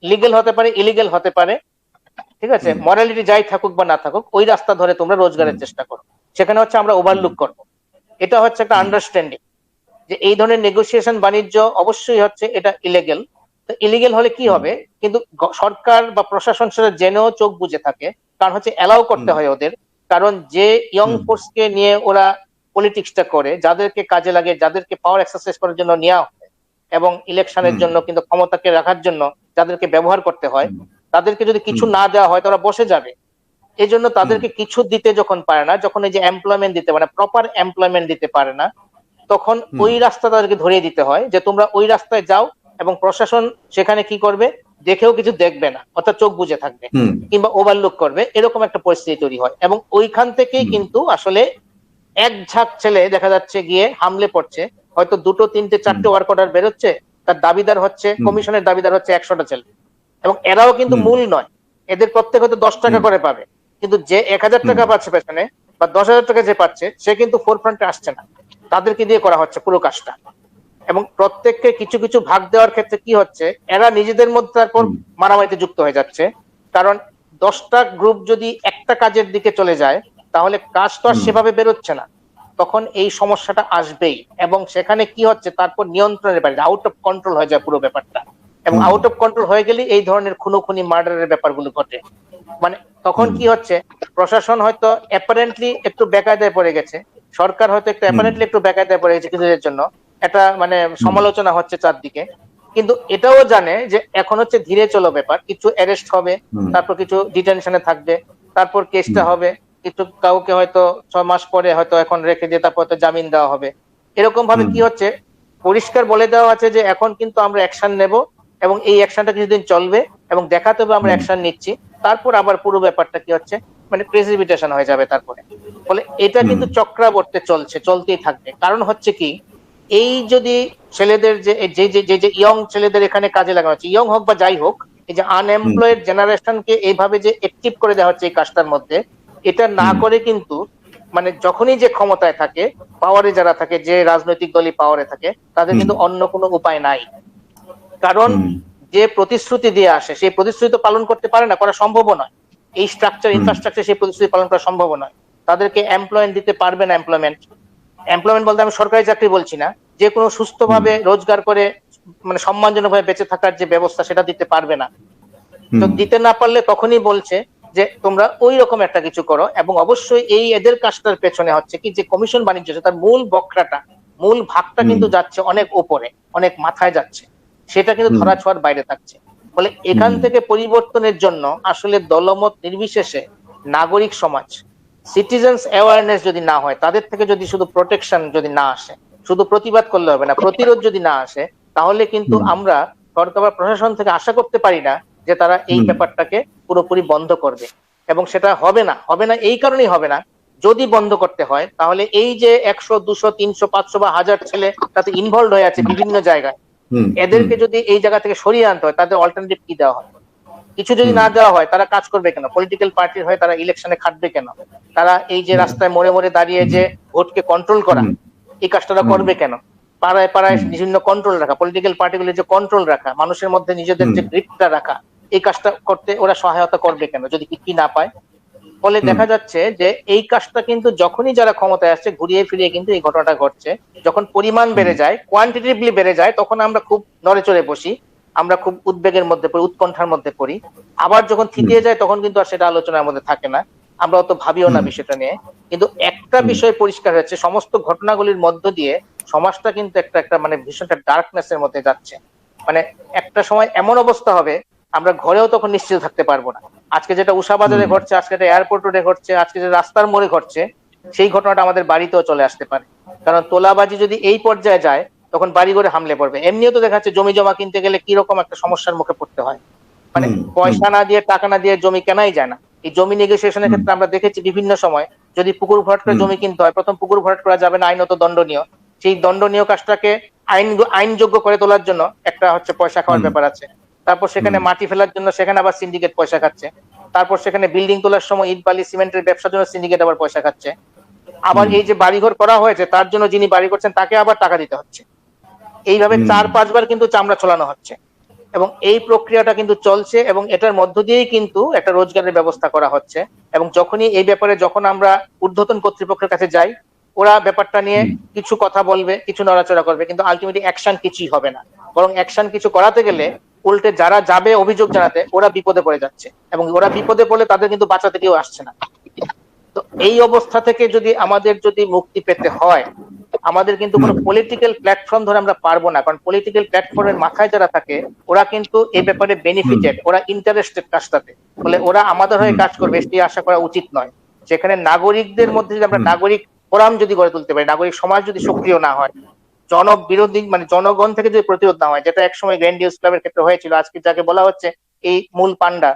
লিগেল হতে পারে, ইলিগেল হতে পারে, ঠিক আছে, মরালিটি যাই থাকুক বা না থাকুক, ওই রাস্তা ধরে তোমরা রোজগারের চেষ্টা করো। সেখানে হচ্ছে আমরা ওভারলুক করবো। এটা হচ্ছে একটা আন্ডারস্ট্যান্ডিং, যে এই ধরনের নেগোসিয়েশন বাণিজ্য অবশ্যই হচ্ছে এটা ইলিগেল। তো ইলিগেল হলে কি হবে, কিন্তু সরকার বা প্রশাসন সেটা জেনেও চোখ বুজে থাকে, কারণ হচ্ছে অ্যালাউ করতে হয় ওদের। কারণ যে ইয়ং ফোর্সকে নিয়ে ওরা পলিটিক্সটা করে, যাদেরকে কাজে লাগে, যাদেরকে পাওয়ার এক্সারসাইজ করার জন্য নেওয়া হয়, এবং ইলেকশনের জন্য কিন্তু ক্ষমতাকে রাখার জন্য যাদেরকে ব্যবহার করতে হয়, তাদেরকে যদি কিছু না দেওয়া হয় তারা বসে যাবে। এই জন্য তাদেরকে কিছু দিতে যখন পারে না, যখন এই যে এমপ্লয়মেন্ট দিতে পারে না, প্রপার এমপ্লয়মেন্ট দিতে পারে না, তখন ওই রাস্তা তাদেরকে ধরিয়ে দিতে হয়, যে তোমরা ওই রাস্তায় যাও, এবং প্রশাসন সেখানে কি করবে, দেখেও কিছু দেখবে না, অর্থাৎ চোখ বুজে থাকবে, কিংবা ওভারলুক করবে, এরকম একটা পরিস্থিতি তৈরি হয়। এবং ওইখান থেকেই কিন্তু আসলে এক ঝাঁক ছেলে দেখা যাচ্ছে গিয়ে হামলে পড়ছে, হয়তো 2, 3, 4টে ওয়ার্ক অর্ডার বেরোচ্ছে, তার দাবিদার হচ্ছে, কমিশনের দাবিদার হচ্ছে 100টা ছেলে। এবং এরাও কিন্তু মূল নয়, এদের প্রত্যেক হয়তো 10 টাকা করে পাবে, কিন্তু যে 1000 টাকা পাচ্ছে পেছনে, বা 10,000 টাকা যে পাচ্ছে, সে কিন্তু ফোরফ্রন্টে আসছে না, তাদেরকে দিয়ে করা হচ্ছে পুরো কাজটা। এবং প্রত্যেককে কিছু কিছু ভাগ দেওয়ার ক্ষেত্রে কি হচ্ছে, এরা নিজেদের মধ্যে তারপর মারামারিতে যুক্ত হয়ে যাচ্ছে। কারণ 10টা গ্রুপ যদি একটা কাজের দিকে চলে যায়, তাহলে কাজ তো আর সেভাবে বেরোচ্ছে না, তখন এই সমস্যাটা আসবেই। এবং সেখানে কি হচ্ছে, তারপর নিয়ন্ত্রণের বাইরে, আউট অফ কন্ট্রোল হয়ে যায় পুরো ব্যাপারটা। এবং আউট অফ কন্ট্রোল হয়ে গেলে এই ধরনের খুনোখুনি, মার্ডারের ব্যাপারগুলো ঘটে। মানে তখন কি হচ্ছে, প্রশাসন হয়তো অ্যাপারেন্টলি একটু বেকায়দায় পড়ে গেছে, সরকার হয়তো একটু অ্যাপারেন্টলি একটু বেকায়দায় পড়ে গেছে কিছুদিনের জন্য, এটা মানে সমালোচনা হচ্ছে চারদিকে, কিন্তু এটাও জানে যে এখন হচ্ছে ধীরে চলো ব্যাপার, কিছু অ্যারেস্ট হবে, তারপর কিছু ডিটেনশনে থাকবে, তারপর কেসটা হবে, কিছু কাউকে হয়তো 6 মাস পরে হয়তো এখন রেখে দিয়ে তারপর হয়তো জামিন দেওয়া হবে। এরকম ভাবে কি হচ্ছে, পরিষ্কার বলে দেওয়া আছে যে এখন কিন্তু আমরা অ্যাকশন নেব, এবং এই অ্যাকশনটা কিছুদিন চলবে, এবং দেখাতে হবে আমরা অ্যাকশন নিচ্ছি। তারপর আবার পুরো ব্যাপারটা কি হচ্ছে, মানে প্রেসিপিটেশন হয়ে যাবে তারপরে। ফলে এটা কিন্তু চক্রাবর্তে চলছে, চলতেই থাকবে। কারণ হচ্ছে কি, এই যদি ছেলেদের যে যে যে যে ইয়ং ছেলেদের এখানে কাজে লাগানো হচ্ছে, ইয়ং হোক বা যাই হোক, এই যে আনএমপ্লয়েড জেনারেশনকে এইভাবে যে অ্যাক্টিভ করে দেওয়া হচ্ছে এই কাজটার মধ্যে, এটা না করে কিন্তু মানে যখনই যে ক্ষমতায় থাকে, পাওয়ারে যারা থাকে, যে রাজনৈতিক দলই পাওয়ারে থাকে, তাদের কিন্তু অন্য কোনো উপায় নাই। কারণ যে প্রতিশ্রুতি দিয়ে আসে, সেই প্রতিশ্রুতি তো পালন করতে পারে না, করা সম্ভব নয়। এই স্ট্রাকচার, ইনফ্রাস্ট্রাকচার সেই প্রতিশ্রুতি পালন করা সম্ভব নয়। তাদেরকে এমপ্লয়মেন্ট দিতে পারবে না। এমপ্লয়মেন্ট বলতে আমি সরকারি চাকরি বলছি না, যে কোনো সুস্থভাবে রোজগার করে মানে সম্মানজনকভাবে বেঁচে থাকার যে ব্যবস্থা, সেটা দিতে পারবে না। তো দিতে না পারলে তখনই বলছে যে তোমরা ওই রকম একটা কিছু করো। এবং অবশ্যই এই এদের কাজটার পেছনে হচ্ছে কি, যে কমিশন বাণিজ্য, তার মূল বক্রাটা, মূল ভাগটা কিন্তু যাচ্ছে অনেক উপরে, অনেক মাথায় যাচ্ছে, সেটা কিন্তু ধরাছোঁয়ার বাইরে থাকছে। ফলে এখান থেকে পরিবর্তনের জন্য আসলে দলমত নির্বিশেষে নাগরিক সমাজ, সিটিজেন্স অ্যাওয়ারনেস যদি না হয়, তাদের থেকে যদি শুধু প্রোটেকশন যদি না আসে, শুধু প্রতিবাদ করলে হবে না, প্রতিরোধ যদি না আসে, তাহলে কিন্তু আমরা সরকার বা প্রশাসন থেকে আশা করতে পারি না যে তারা এই ব্যাপারটাকে পুরোপুরি বন্ধ করবে। এবং সেটা হবে না, এই কারণেই হবে না, যদি বন্ধ করতে হয় তাহলে এই যে 100, 200, 300, 500 বা 1000 ছেলে তাতে ইনভলভ হয়ে আছে বিভিন্ন জায়গায়, এদেরকে যদি এই জায়গা থেকে সরিয়ে আনতে হয়, তাদের অল্টারনেটিভ কি দেওয়া হয়? কিছু যদি না দেওয়া হয়, তারা কাজ করবে কেন? পলিটিক্যাল পার্টির হয়ে তারা ইলেকশনে খাটবে কেন? তারা এই যে রাস্তায় মোড়ে মোড়ে দাঁড়িয়ে যে ভোটকে কন্ট্রোল করা, এই কাজটা করবে কেন? পাড়ায় পাড়ায় বিভিন্ন কন্ট্রোল রাখা, পলিটিক্যাল পার্টিগুলির যে কন্ট্রোল রাখা, মানুষের মধ্যে নিজেদের যে গ্রিপটা রাখা, এই কাজটা করতে ওরা সহায়তা করবে কেন যদি কি না পায়? ফলে দেখা যাচ্ছে যে এই কাজটা কিন্তু যখনই যারা ক্ষমতায় আসছে, ঘুরিয়ে ফিরিয়ে কিন্তু এই ঘটনাটা ঘটছে। যখন পরিমাণ বেড়ে যায়, কোয়ান্টিটিভলি বেড়ে যায়, তখন আমরা খুব নড়ে চড়ে বসি, আমরা খুব উদ্বেগের মধ্যে পড়ি, উৎকণ্ঠার মধ্যে পড়ি। আবার যখন থিতিয়ে যায়, তখন কিন্তু আর সেটা আলোচনার মধ্যে থাকে না, আমরা অত ভাবিও না বিষয়টা নিয়ে। কিন্তু একটা বিষয় পরিষ্কার হচ্ছে, সমস্ত ঘটনাগুলির মধ্য দিয়ে সমাজটা কিন্তু একটা একটা মানে ভীষণ একটা ডার্কনেস এর মধ্যে যাচ্ছে। মানে একটা সময় এমন অবস্থা হবে আমরা ঘরেও তখন নিশ্চিত থাকতে পারবো না। আজকে যেটা উষা বাজারে ঘটছে, আজকে যেটা এয়ারপোর্ট রোডে ঘটছে, আজকে যে রাস্তার মোড়ে ঘটছে, সেই ঘটনাটা আমাদের বাড়িতেও চলে আসতে পারে। কারণ তোলাবাজি যদি এই পর্যায়ে যায় তখন বাড়ি ঘরে হামলে পড়বে। এমনিও তো দেখা যাচ্ছে জমি জমা কিনতে গেলে কিরকম একটা সমস্যার মুখে পড়তে হয়, মানে পয়সা না দিয়ে টাকা না দিয়ে জমি কেনাই যায় না। এই জমি নেগোসিয়েশনের ক্ষেত্রে আমরা দেখেছি বিভিন্ন সময় যদি পুকুর ভরাট করে জমি কিনতে হয়, প্রথম পুকুর ভরাট করা যাবে না, আইনত দণ্ডনীয়। সেই দণ্ডনীয় কাজটাকে আইনযোগ্য করে তোলার জন্য একটা হচ্ছে পয়সা খাওয়ার ব্যাপার আছে। তারপর সেখানে মাটি ফেলার জন্য সেখানে আবার সিন্ডিকেট পয়সা খাচ্ছে। তারপর সেখানে বিল্ডিং তোলার সময় ইট বালি সিমেন্টের ব্যবসার জন্য সিন্ডিকেট আবার পয়সা খাচ্ছে। আবার এই যে বাড়িঘর করা হয়েছে তার জন্য যিনি বাড়ি করছেন তাকে আবার টাকা দিতে হচ্ছে। এইভাবে 4-5 বার কিন্তু চামড়া ছড়ানো হচ্ছে এবং এই প্রক্রিয়াটা কিন্তু চলছে এবং এটার মধ্য দিয়েই কিন্তু একটা রোজগারের ব্যবস্থা করা হচ্ছে। এবং যখনই এই ব্যাপারে যখন আমরা ঊর্ধ্বতন কর্তৃপক্ষের কাছে যাই, ওরা ব্যাপারটা নিয়ে কিছু কথা বলবে, কিছু নড়াচড়া করবে, কিন্তু আলটিমেটলি অ্যাকশন কিছুই হবে না। বরং অ্যাকশন কিছু করাতে গেলে উল্টে যারা যাবে অভিযোগ জানাতে ওরা বিপদে পড়ে যাচ্ছে এবং ওরা বিপদে পড়লে তাদের কিন্তু বাঁচাতে কেউ আসছে না। তো এই অবস্থা থেকে যদি আমাদের মুক্তি পেতে হয়, আমাদের কিন্তু কোনো পলিটিক্যাল প্ল্যাটফর্ম ধরে আমরা পারবো না। কারণ পলিটিক্যাল প্ল্যাটফর্মের মাথায় যারা থাকে ওরা কিন্তু এই ব্যাপারে বেনিফিটেড, ওরা ইন্টারেস্টেড কাজটাতে, বলে ওরা আমাদের হয়ে কাজ করবে সেই আশা করা উচিত নয়। সেখানে নাগরিকদের মধ্যে যদি আমরা নাগরিক ফোরাম যদি গড়ে তুলতে পারি, নাগরিক সমাজ যদি সক্রিয় না হয়, জনবিরোধী মানে জনগণ থেকে যদি প্রতিরোধ না হয়, যেটা একসময় গ্র্যান্ডিউস ক্লাবের ক্ষেত্রে হয়েছিল, আজকে যাকে বলা হচ্ছে এই মূল পান্ডা,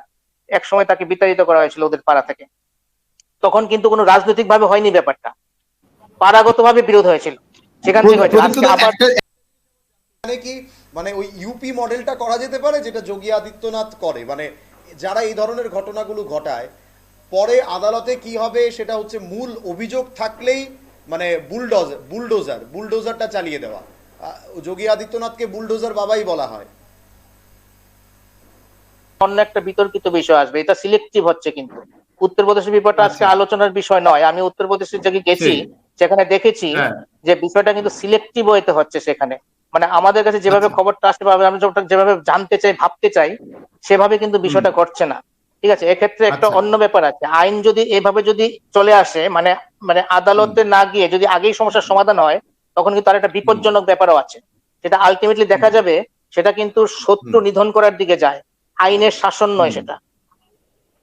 একসময় তাকে বিতাড়িত করা হয়েছিল ওদের পাড়া থেকে। তখন কিন্তু কোনো রাজনৈতিক ভাবে হয়নি ব্যাপারটা, পাড়াগত ভাবে বিরোধ হয়েছিল, সেখান থেকে হয়েছিল। আজকে আবার মানে কি মানে ওই ইউপি মডেলটা করা যেতে পারে যেটা যোগী আদিত্যনাথ করে, মানে যারা এই ধরনের ঘটনাগুলো ঘটায় পরে আদালতে কি হবে সেটা হচ্ছে মূল অভিযোগ থাকলেই মানে বুলডোজারটা চালিয়ে দেওয়া। যোগী আদিত্যনাথকে বুলডোজার বাবাই বলা হয়। অন্য একটা বিতর্কিত বিষয় আসবে, এটা সিলেক্টিভ হচ্ছে। কিন্তু উত্তরপ্রদেশের ব্যাপারটা আজকে আলোচনার বিষয় নয়। আমি উত্তরপ্রদেশের জায়গায় গেছি, সেখানে দেখেছি যে বিষয়টা কিন্তু সিলেক্টিভ হইতে হচ্ছে। সেখানে মানে আমাদের কাছে যেভাবে খবরটা আসতে পারবে, আমরা যেভাবে জানতে চাই ভাবতে চাই সেভাবে কিন্তু বিষয়টা ঘটছে না। ঠিক আছে, এক্ষেত্রে একটা অন্য ব্যাপার আছে। আইন যদি এভাবে যদি চলে আসে, মানে মানে আদালতে না গিয়ে যদি আগেই সমস্যার সমাধান হয়, তখন কিন্তু তার একটা বিপজ্জনক ব্যাপারও আছে, যেটা আলটিমেটলি দেখা যাবে সেটা কিন্তু শত্রু নিধন করার দিকে যায়, আইনের শাসন নয় সেটা।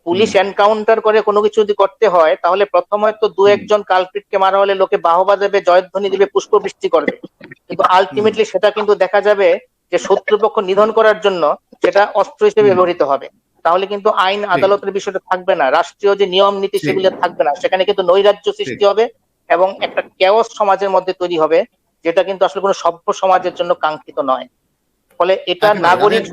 পুলিশ এনকাউন্টার করে কোনো কিছু যদি করতে হয় তাহলে প্রথমে তো 2-1 জন কালপ্রিটকে মারা হলে লোকে বাহবা দেবে, জয়ধ্বনি দিবে, পুষ্পবৃষ্টি করবে, কিন্তু আলটিমেটলি সেটা কিন্তু দেখা যাবে যে শত্রুপক্ষ নিধন করার জন্য সেটা অস্ত্র হিসেবে ব্যবহৃত হবে। তাহলে কিন্তু আইন আদালতের বিষয়টা থাকবে না, রাষ্ট্রীয় যে নিয়ম নীতি সেগুলো থাকবে না, সেখানে কিন্তু নৈরাজ্য সৃষ্টি হবে এবং একটা কেওস সমাজের মধ্যে তৈরি হবে, যেটা কিন্তু আসলে কোনো সভ্য সমাজের জন্য কাঙ্ক্ষিত নয়। ফলে এটা নাগরিক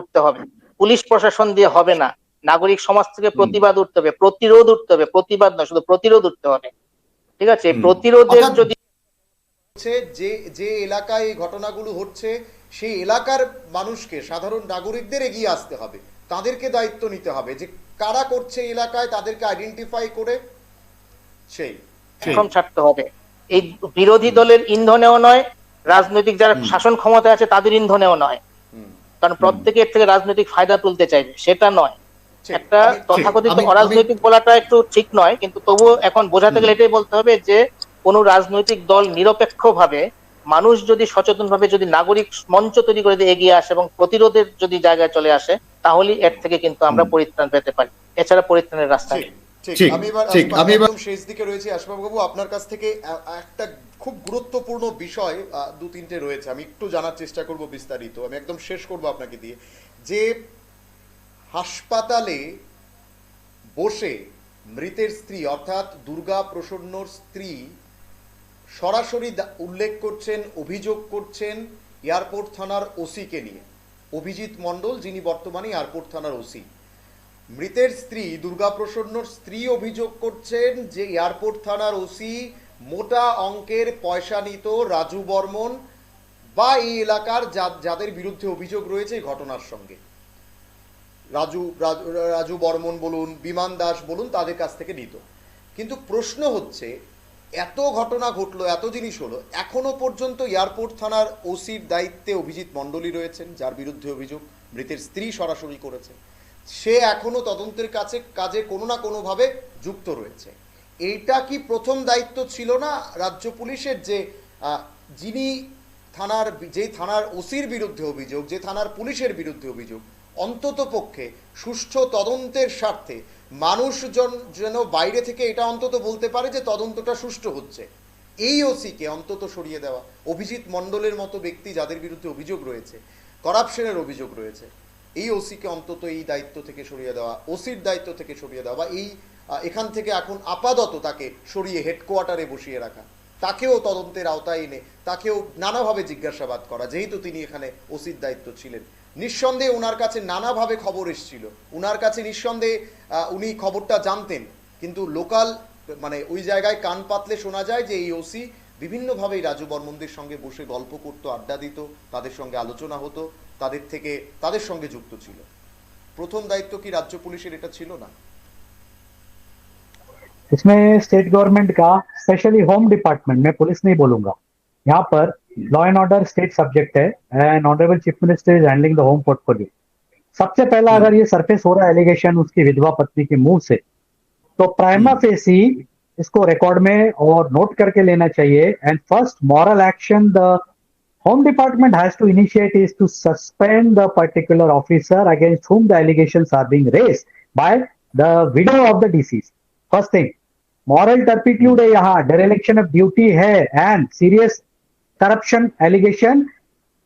উঠতে হবে, পুলিশ প্রশাসন দিয়ে হবে না, নাগরিক সমাজ থেকে প্রতিবাদ উঠতে হবে, প্রতিরোধ উঠতে হবে, প্রতিবাদ নয় শুধু প্রতিরোধ উঠতে হবে। ঠিক আছে, প্রতিরোধের যদি যে যে এলাকায় এই ঘটনাগুলো হচ্ছে সেই এলাকার মানুষকে, সাধারণ নাগরিকদের এগিয়ে আসতে হবে, তাদেরকে দায়িত্ব নিতে হবে যে কারা করছে এলাকায়, তাদেরকে আইডেন্টিফাই করে সেই ছাড়তে হবে। এই বিরোধী দলের ইন্ধনেও নয়, রাজনৈতিক যারা শাসন ক্ষমতায় আছে তাদের ইন্ধনেও নয়, কারণ প্রত্যেকে এর থেকে রাজনৈতিক ফায়দা তুলতে চাইবে, সেটা নয়। একটা তথাকথিত অরাজনৈতিক বলাটা একটু ঠিক নয়, কিন্তু তবুও এখন বোঝাতে গেলে এটাই বলতে হবে যে কোন রাজনৈতিক দল নিরপেক্ষভাবে মানুষ যদি সচেতন ভাবে যদি নাগরিক মঞ্চ তৈরি করে দিয়ে এগিয়ে আসে এবং প্রতিরোধের যদি জায়গায় চলে আসে, তাহলে এর থেকে কিন্তু আমরা পরিত্রাণ পেতে পারি, এছাড়া পরিত্রাণের রাস্তা নেই। আমি এবার শেষ দিকে রয়েছে। আশফাক বাবু, আপনার কাছ থেকে একটা খুব গুরুত্বপূর্ণ বিষয় 2-3টে রয়েছে, আমি একটু জানার চেষ্টা করব বিস্তারিত। আমি একদম শেষ করব আপনাকে দিয়ে, যে হাসপাতালে বসে মৃতের স্ত্রী অর্থাৎ দুর্গা প্রসন্নর স্ত্রী সরাসরি উল্লেখ করছেন, অভিযোগ করছেন এয়ারপোর্ট থানার ওসিকে নিয়ে, অভিজিৎ মণ্ডল যিনি বর্তমানে এয়ারপোর্ট থানার ওসি। মৃতের স্ত্রী দুর্গা প্রসন্নর স্ত্রী অভিযোগ করছেন যে এয়ারপোর্ট থানার ওসি মোটা অঙ্কের পয়সা নিত রাজু বর্মন বা এই এলাকার যাদের বিরুদ্ধে অভিযোগ রয়েছে এই ঘটনার সঙ্গে, রাজু বর্মন বলুন, বিমান দাস বলুন, তাদের কাছ থেকে নিত। কিন্তু প্রশ্ন হচ্ছে, এত ঘটনা ঘটলো, এত জিনিস হলো, এখনো পর্যন্ত এয়ারপোর্ট থানার ওসির দায়িত্বে অভিজিৎ মণ্ডলই রয়েছেন, যার বিরুদ্ধে অভিযোগ মৃতের স্ত্রী সরাসরি করেছে। সে এখনো তদন্তের কাজে কোনো না কোনোভাবে যুক্ত রয়েছে। এইটা কি প্রথম দায়িত্ব ছিল না রাজ্য পুলিশের, যে যিনি থানার ওসির বিরুদ্ধে অভিযোগ, যে থানার পুলিশের বিরুদ্ধে অভিযোগ, অন্তত পক্ষে সুষ্ঠু তদন্তের স্বার্থে মানুষজন যেন বাইরে থেকে এটা অন্তত বলতে পারে যে তদন্তটা সুষ্ঠু হচ্ছে, এই ওসিকে অন্তত সরিয়ে দেওয়া। অভিজিৎ মণ্ডলের মতো ব্যক্তি যাদের বিরুদ্ধে অভিযোগ রয়েছে, করাপশনের অভিযোগ রয়েছে, এই ওসিকে অন্তত এই দায়িত্ব থেকে সরিয়ে দেওয়া, ওসির দায়িত্ব থেকে সরিয়ে দেওয়া, বা এখান থেকে এখন আপাতত তাকে সরিয়ে হেডকোয়ার্টারে বসিয়ে রাখা, তাকেও তদন্তের আওতায় এনে তাকেও নানাভাবে জিজ্ঞাসাবাদ করা, যেহেতু তিনি এখানে ওসির দায়িত্ব ছিলেন। নিঃসন্দেহে ওনার কাছে নানাভাবে খবর এসেছিল, ওনার কাছে নিঃসন্দেহে উনি খবরটা জানতেন, কিন্তু লোকাল মানে ওই জায়গায় কান পাতলে শোনা যায় যে এই ওসি বিভিন্নভাবেই রাজু বর্মনদের সঙ্গে বসে গল্প করতো, আড্ডা দিত, তাদের সঙ্গে আলোচনা হতো, তাদের সঙ্গে যুক্ত ছিল। প্রথম দায়িত্ব কি রাজ্য পুলিশের এটা ছিল না? इसमें स्टेट गवर्नमेंट का स्पेशली होम डिपार्टमेंट, मैं पुलिस नहीं बोलूंगा, यहाँ पर law and order state subject है and honourable chief minister is handling the home portfolio. सबसे पहला अगर ये सरफेस हो रहा है एलिगेशन उसकी विधवा पत्नी के मुंह से, तो प्राइमा फेसी इसको रिकॉर्ड में और नोट करके लेना चाहिए। And first moral action the home department has to initiate is to suspend the particular officer against whom the allegations are being raised by the widow of the deceased। First thing, moral turpitude है, यहाँ dereliction of duty है and serious corruption allegation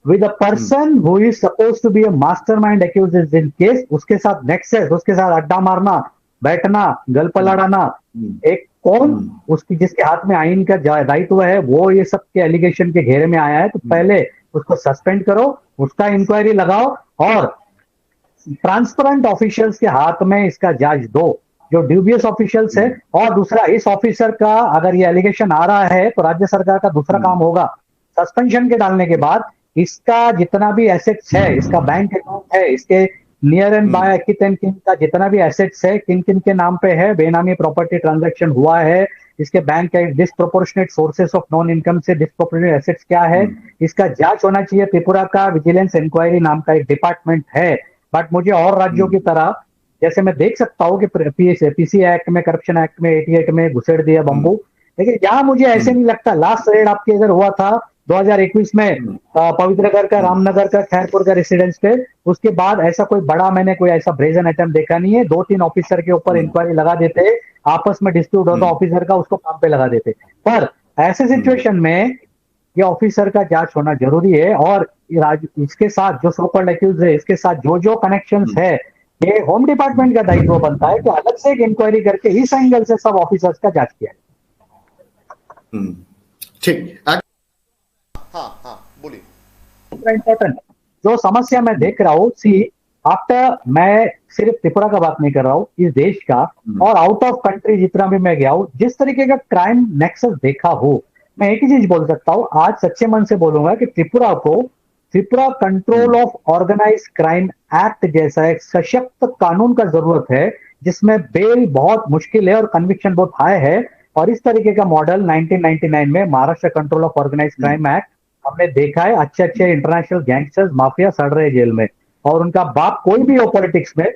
with a person who is supposed to be a mastermind accused in this case, उसके साथ nexus, उसके साथ अड्डा मारना, बैठना, गल पलाड़ना, एक कौन उसकी जिसके हाथ में आइन का दायित्व है वो ये सब के एलिगेशन के घेरे में आया है, तो पहले उसको सस्पेंड करो, उसका इंक्वायरी लगाओ और ट्रांसपेरेंट ऑफिशियल्स के हाथ में इसका जांच दो जो ड्यूबियस ऑफिशियल्स है। और दूसरा, इस ऑफिसर का अगर ये एलिगेशन आ रहा है तो राज्य सरकार का दूसरा काम होगा सस्पेंशन के डालने के बाद इसका जितना भी एसेट्स है, इसका बैंक अकाउंट है, इसके नियर एंड बाय कित एंड किन का जितना भी एसेट्स है, किन किन के नाम पे है, बेनामी प्रॉपर्टी ट्रांजैक्शन हुआ है, इसके बैंक के disproportionate sources of non income से डिस्प्रोपोर्शनेट एसेट्स क्या है, इसका जांच होना चाहिए। त्रिपुरा का विजिलेंस इंक्वायरी नाम का एक डिपार्टमेंट है, बट मुझे और राज्यों की तरह जैसे मैं देख सकता हूँ कि पीसी एक्ट में, करप्शन एक्ट में 88 में घुसेड़ दिया बम्बू, लेकिन यहाँ मुझे ऐसे नहीं लगता। लास्ट रेड आपके इधर हुआ था 2021 में पवित्रगढ़ का, रामनगर का, खैरपुर का रेसिडेंस पे, उसके बाद ऐसा कोई बड़ा मैंने कोई ऐसा ब्रेजन अटेम्प्ट देखा नहीं है। 2-3 ऑफिसर के ऊपर इंक्वायरी लगा देते, आपस में डिस्प्यूट होता ऑफिसर का, उसको काम पे लगा देते। पर ऐसे सिचुएशन में ये ऑफिसर का जांच होना जरूरी है और इसके साथ जो सो कॉल्ड एक्यूज है, इसके साथ जो जो कनेक्शंस है, ये होम डिपार्टमेंट का दायित्व बनता है कि अलग से एक इंक्वायरी करके इस एंगल से सब ऑफिसर्स का जांच किया। ठीक, हाँ हाँ बोलिए। इम्पोर्टेंट जो समस्या मैं देख रहा हूँ, सी आफ्टर, मैं सिर्फ त्रिपुरा का बात नहीं कर रहा हूँ, इस देश का और आउट ऑफ कंट्री जितना भी मैं गया हूँ, जिस तरीके का क्राइम नेक्सस देखा हो, मैं एक ही चीज बोल सकता हूँ, आज सच्चे मन से बोलूंगा कि Tripura control of organise crime act जैसा एक सशक्त कानून का जरूरत है, जिसमें बेल बहुत मुश्किल है और कन्विक्शन बहुत हाई है। और इस तरीके का मॉडल 1999 में Maharashtra control of organise crime act हमने देखा है। अच्छे अच्छे इंटरनेशनल गैंगस्टर्स, माफिया सड़ रहे जेल में, और उनका बाप कोई भी हो पॉलिटिक्स में,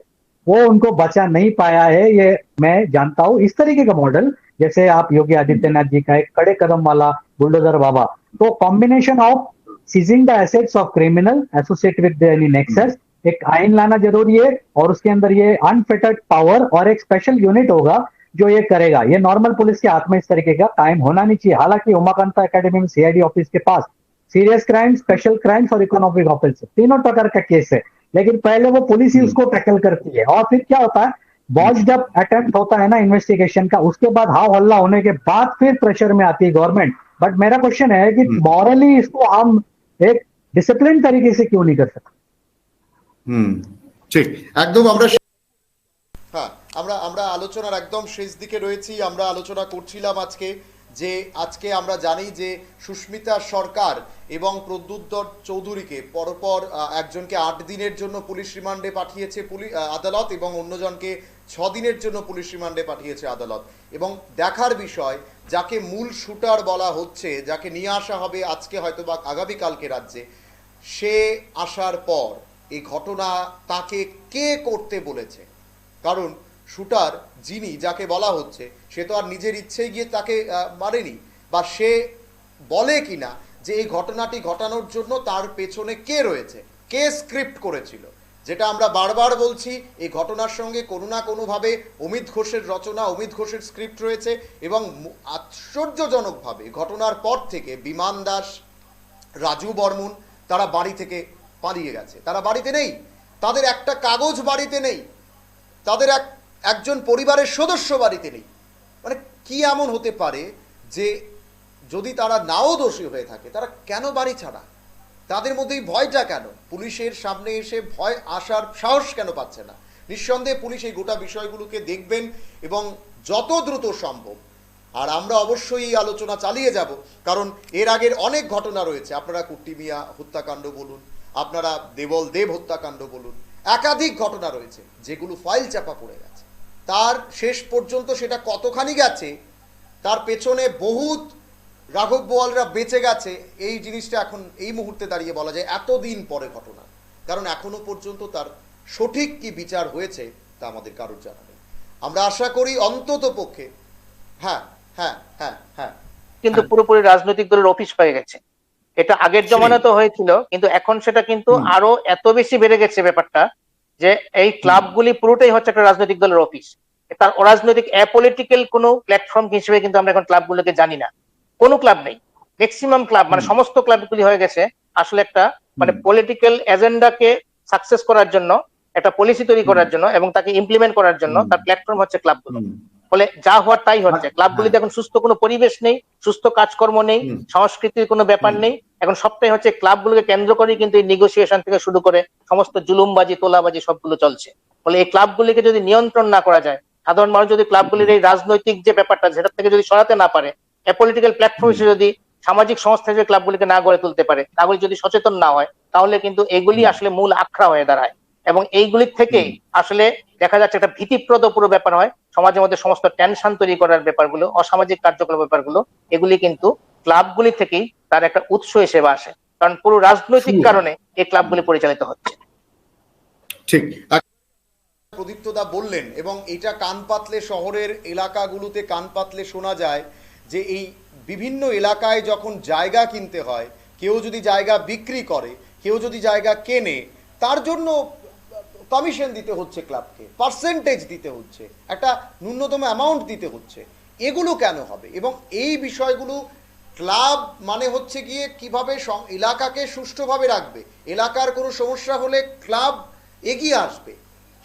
वो उनको बचा नहीं पाया है, ये मैं जानता हूं। इस तरीके का मॉडल जैसे आप योगी आदित्यनाथ जी का एक कड़े कदम वाला बुलडोजर बाबा, तो combination of seizing the assets of criminal associated with any nexus, एक आइन लाना जरूरी है और उसके अंदर ये अनफेटर्ड पावर और एक स्पेशल यूनिट होगा जो ये करेगा। ये नॉर्मल पुलिस के हाथ में इस तरीके का कायम होना नहीं चाहिए। हालांकि उमाकांता एकेडमी में सीआईडी ऑफिस के पास सीरियस क्राइम, स्पेशल क्राइम्स और इकोनॉमिक ऑफेंस तीनों प्रकार का केस है, लेकिन पहले वो पुलिस ही उसको टैकल करती है। और फिर क्या होता है, बॉज्ड अप अटेम्प्ट होता है ना इन्वेस्टिगेशन का, उसके बाद हाव हल्ला होने के बाद फिर प्रेशर में आती है गवर्नमेंट। बट मेरा क्वेश्चन है कि मॉरली इसको हम एक डिसिप्लिन तरीके से क्यों नहीं कर सकते? ঠিক, একদম আমরা হ্যাঁ, আমরা আলোচনার একদম শেষ দিকে রয়েছি। আমরা আলোচনা করছিলাম আজকে আমরা জানি যে সুস্মিতা সরকার এবং প্রদ্যুৎ চৌধুরীকে পরপর একজনকে 8 দিনের জন্য পুলিশ রিমান্ডে পাঠিয়েছে আদালত এবং অন্যজনকে 6 দিনের জন্য পুলিশ রিমান্ডে পাঠিয়েছে আদালত। এবং দেখার বিষয়, যাকে মূল শুটার বলা হচ্ছে, যাকে নিয়ে আসা হবে আজকে হয়তো বা আগামীকালকে রাজ্যে, সে আসার পর এই ঘটনা তাকে কে করতে বলেছে। কারণ শুটার যিনি, যাকে বলা হচ্ছে, সে তো আর নিজের ইচ্ছেই গিয়ে তাকে মারেনি, বা সে বলে কিনা যে এই ঘটনাটি ঘটানোর জন্য তার পেছনে কে রয়েছে, কে স্ক্রিপ্ট করেছিল। যেটা আমরা বারবার বলছি, এই ঘটনার সঙ্গে কোনো না কোনোভাবে অমিত ঘোষের রচনা, অমিত ঘোষের স্ক্রিপ্ট রয়েছে। এবং আশ্চর্যজনকভাবে ঘটনার পর থেকে বিমান দাস, রাজু বর্মন তারা বাড়ি থেকে পালিয়ে গেছে, তারা বাড়িতে নেই, তাদের একটা কাগজ বাড়িতে নেই, তাদের একজন পরিবারের সদস্য বাড়িতে নেই। মানে কি এমন হতে পারে যে যদি তারা নাও দোষী হয়ে থাকে, তারা কেন বাড়ি ছাড়া? তাদের মধ্যে এই ভয়টা কেন? পুলিশের সামনে এসে ভয় আসার সাহস কেন পাচ্ছে না? নিঃসন্দেহে পুলিশ এই গোটা বিষয়গুলোকে দেখবেন এবং যত দ্রুত সম্ভব, আর আমরা অবশ্যই এই আলোচনা চালিয়ে যাব, কারণ এর আগের অনেক ঘটনা রয়েছে। আপনারা কুট্টি মিয়া হত্যাকাণ্ড বলুন, আপনারা দেবল দেব হত্যাকাণ্ড বলুন, একাধিক ঘটনা রয়েছে যেগুলো ফাইল চাপা পড়ে গেছে। তার শেষ পর্যন্ত সেটা কতখানি গেছে, তার পেছনে বহুত রাঘব বোয়ালরা বেঁচে গেছে, এই জিনিসটা এখন এই মুহূর্তে দাঁড়িয়ে বলা যায় এতদিন পরে ঘটনা, কারণ এখনো পর্যন্ত তার সঠিক কি বিচার হয়েছে তা আমাদের কারোর জানা নেই। আমরা আশা করি অন্তত পক্ষে হ্যাঁ হ্যাঁ হ্যাঁ হ্যাঁ কিন্তু পুরোপুরি রাজনৈতিক দলের অফিস হয়ে গেছে। এটা আগের জমানা তো হয়েছিল, কিন্তু এখন সেটা কিন্তু আরো এত বেশি বেড়ে গেছে ব্যাপারটা, যে এই ক্লাবগুলি পুরোটাই হচ্ছে একটা রাজনৈতিক দলের অফিস। তার অরাজনৈতিক অ্যাপলিটিক্যাল কোনো প্ল্যাটফর্ম হিসেবে কিন্তু আমরা এখন ক্লাবগুলোকে জানি না। কোনো ক্লাব নেই, ম্যাক্সিমাম ক্লাব মানে সমস্ত ক্লাবগুলি হয়ে গেছে আসলে একটা মানে পলিটিক্যাল এজেন্ডাকে সাকসেস করার জন্য, একটা পলিসি তৈরি করার জন্য এবং তাকে ইমপ্লিমেন্ট করার জন্য তার প্ল্যাটফর্ম হচ্ছে ক্লাবগুলো। ফলে যা হওয়ার তাই হচ্ছে। ক্লাবগুলিতে এখন সুস্থ কোনো পরিবেশ নেই, সুস্থ কাজকর্ম নেই, সংস্কৃতির কোনো ব্যাপার নেই। এখন সবটাই হচ্ছে ক্লাবগুলোকে কেন্দ্র করেই কিন্তু এই নেগোসিয়েশন থেকে শুরু করে সমস্ত জুলুমবাজি, তোলাবাজি সবগুলো চলছে। ফলে এই ক্লাবগুলিকে যদি নিয়ন্ত্রণ না করা যায়, সাধারণ মানুষ যদি ক্লাবগুলির এই রাজনৈতিক যে ব্যাপারটা সেটা থেকে যদি সরাতে না পারে, পলিটিক্যাল প্ল্যাটফর্ম হিসেবে যদি সামাজিক সংস্থা হিসেবে ক্লাবগুলিকে না গড়ে তুলতে পারে, নাগরিক যদি সচেতন না হয়, তাহলে কিন্তু এগুলি আসলে মূল আখড়া হয়ে দাঁড়ায়। এবং এইগুলির থেকেই আসলে দেখা যাচ্ছে একটা ভীতিপ্রদ পুরো ব্যাপার হয়। সমাজের মধ্যে সমস্ত টেনশন তৈরি করার ব্যাপারগুলো, অসামাজিক কার্যকলাপ ব্যাপারগুলো, এগুলি কিন্তু ক্লাবগুলি থেকেই তার একটা উৎস হিসেবে আসে, কারণ পুরো রাজনৈতিক কারণে এই ক্লাবগুলি পরিচালিত হচ্ছে। ঠিক প্রদীপ্তদা বললেন, এবং এটা কান পাতলে শহরের এলাকাগুলোতে কান পাতলে শোনা যায় যে এই বিভিন্ন এলাকায় যখন জায়গা কিনতে হয়, কেউ যদি জায়গা বিক্রি করে, কেউ যদি জায়গা কেনে, তার জন্য কমিশন দিতে হচ্ছে ক্লাবকে, পার্সেন্টেজ দিতে হচ্ছে, একটা ন্যূনতম অ্যামাউন্ট দিতে হচ্ছে। এগুলো কেন হবে? এবং এই বিষয়গুলো ক্লাব মানে হচ্ছে গিয়ে কিভাবে এলাকাকে সুষ্ঠুভাবে রাখবে, এলাকার কোনো সমস্যা হলে ক্লাব এগিয়ে আসবে,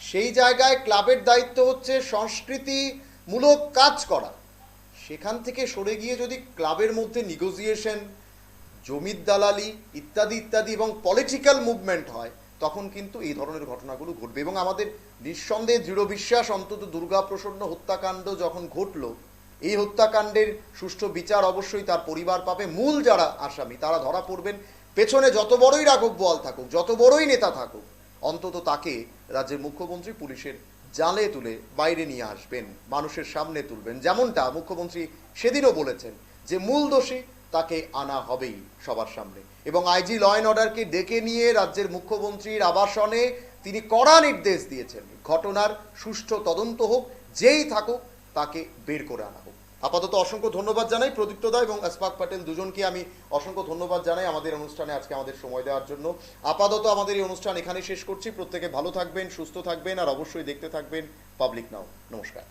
সেই জায়গায় ক্লাবের দায়িত্ব হচ্ছে সংস্কৃতিমূলক কাজ করা। সেখান থেকে সরে গিয়ে যদি ক্লাবের মধ্যে নিগোসিয়েশন, জমির দালালি ইত্যাদি ইত্যাদি এবং পলিটিক্যাল মুভমেন্ট হয়, তখন কিন্তু এই ধরনের ঘটনাগুলো ঘটবে। এবং আমাদের নিঃসন্দেহে দৃঢ় বিশ্বাস, অন্তত দুর্গাপ্রসন্ন হত্যাকাণ্ড যখন ঘটল, এই হত্যাকাণ্ডের সুষ্ঠু বিচার অবশ্যই তার পরিবার পাবে, মূল যারা আসামি তারা ধরা পড়বেন। পেছনে যত বড়ই রাঘব বোয়াল থাকুক, যত বড়ই নেতা থাকুক, অন্তত তাকে রাজ্যের মুখ্যমন্ত্রী পুলিশের জালে তুলে বাইরে নিয়ে আসবেন, মানুষের সামনে তুলবেন, যেমনটা মুখ্যমন্ত্রী সেদিনও বলেছেন যে মূল দোষী তাকে আনা হবেই সবার সামনে। এবং আইজি ল অ্যান্ড অর্ডারকে ডেকে নিয়ে রাজ্যের মুখ্যমন্ত্রীর আবাসনে তিনি কড়া নির্দেশ দিয়েছেন, ঘটনার সুষ্ঠু তদন্ত হোক, যেই থাকুক তাকে বের করে আনা হোক। আপাতত অসংখ্য ধন্যবাদ জানাই প্রদীপ্তদা এবং আশফাক প্যাটেল দুজনকে আমি অসংখ্য ধন্যবাদ জানাই আমাদের অনুষ্ঠানে আজকে আমাদের সময় দেওয়ার জন্য। আপাতত আমাদের এই অনুষ্ঠান এখানে শেষ করছি। প্রত্যেকে ভালো থাকবেন, সুস্থ থাকবেন, আর অবশ্যই দেখতে থাকবেন পাবলিক নাও। নমস্কার।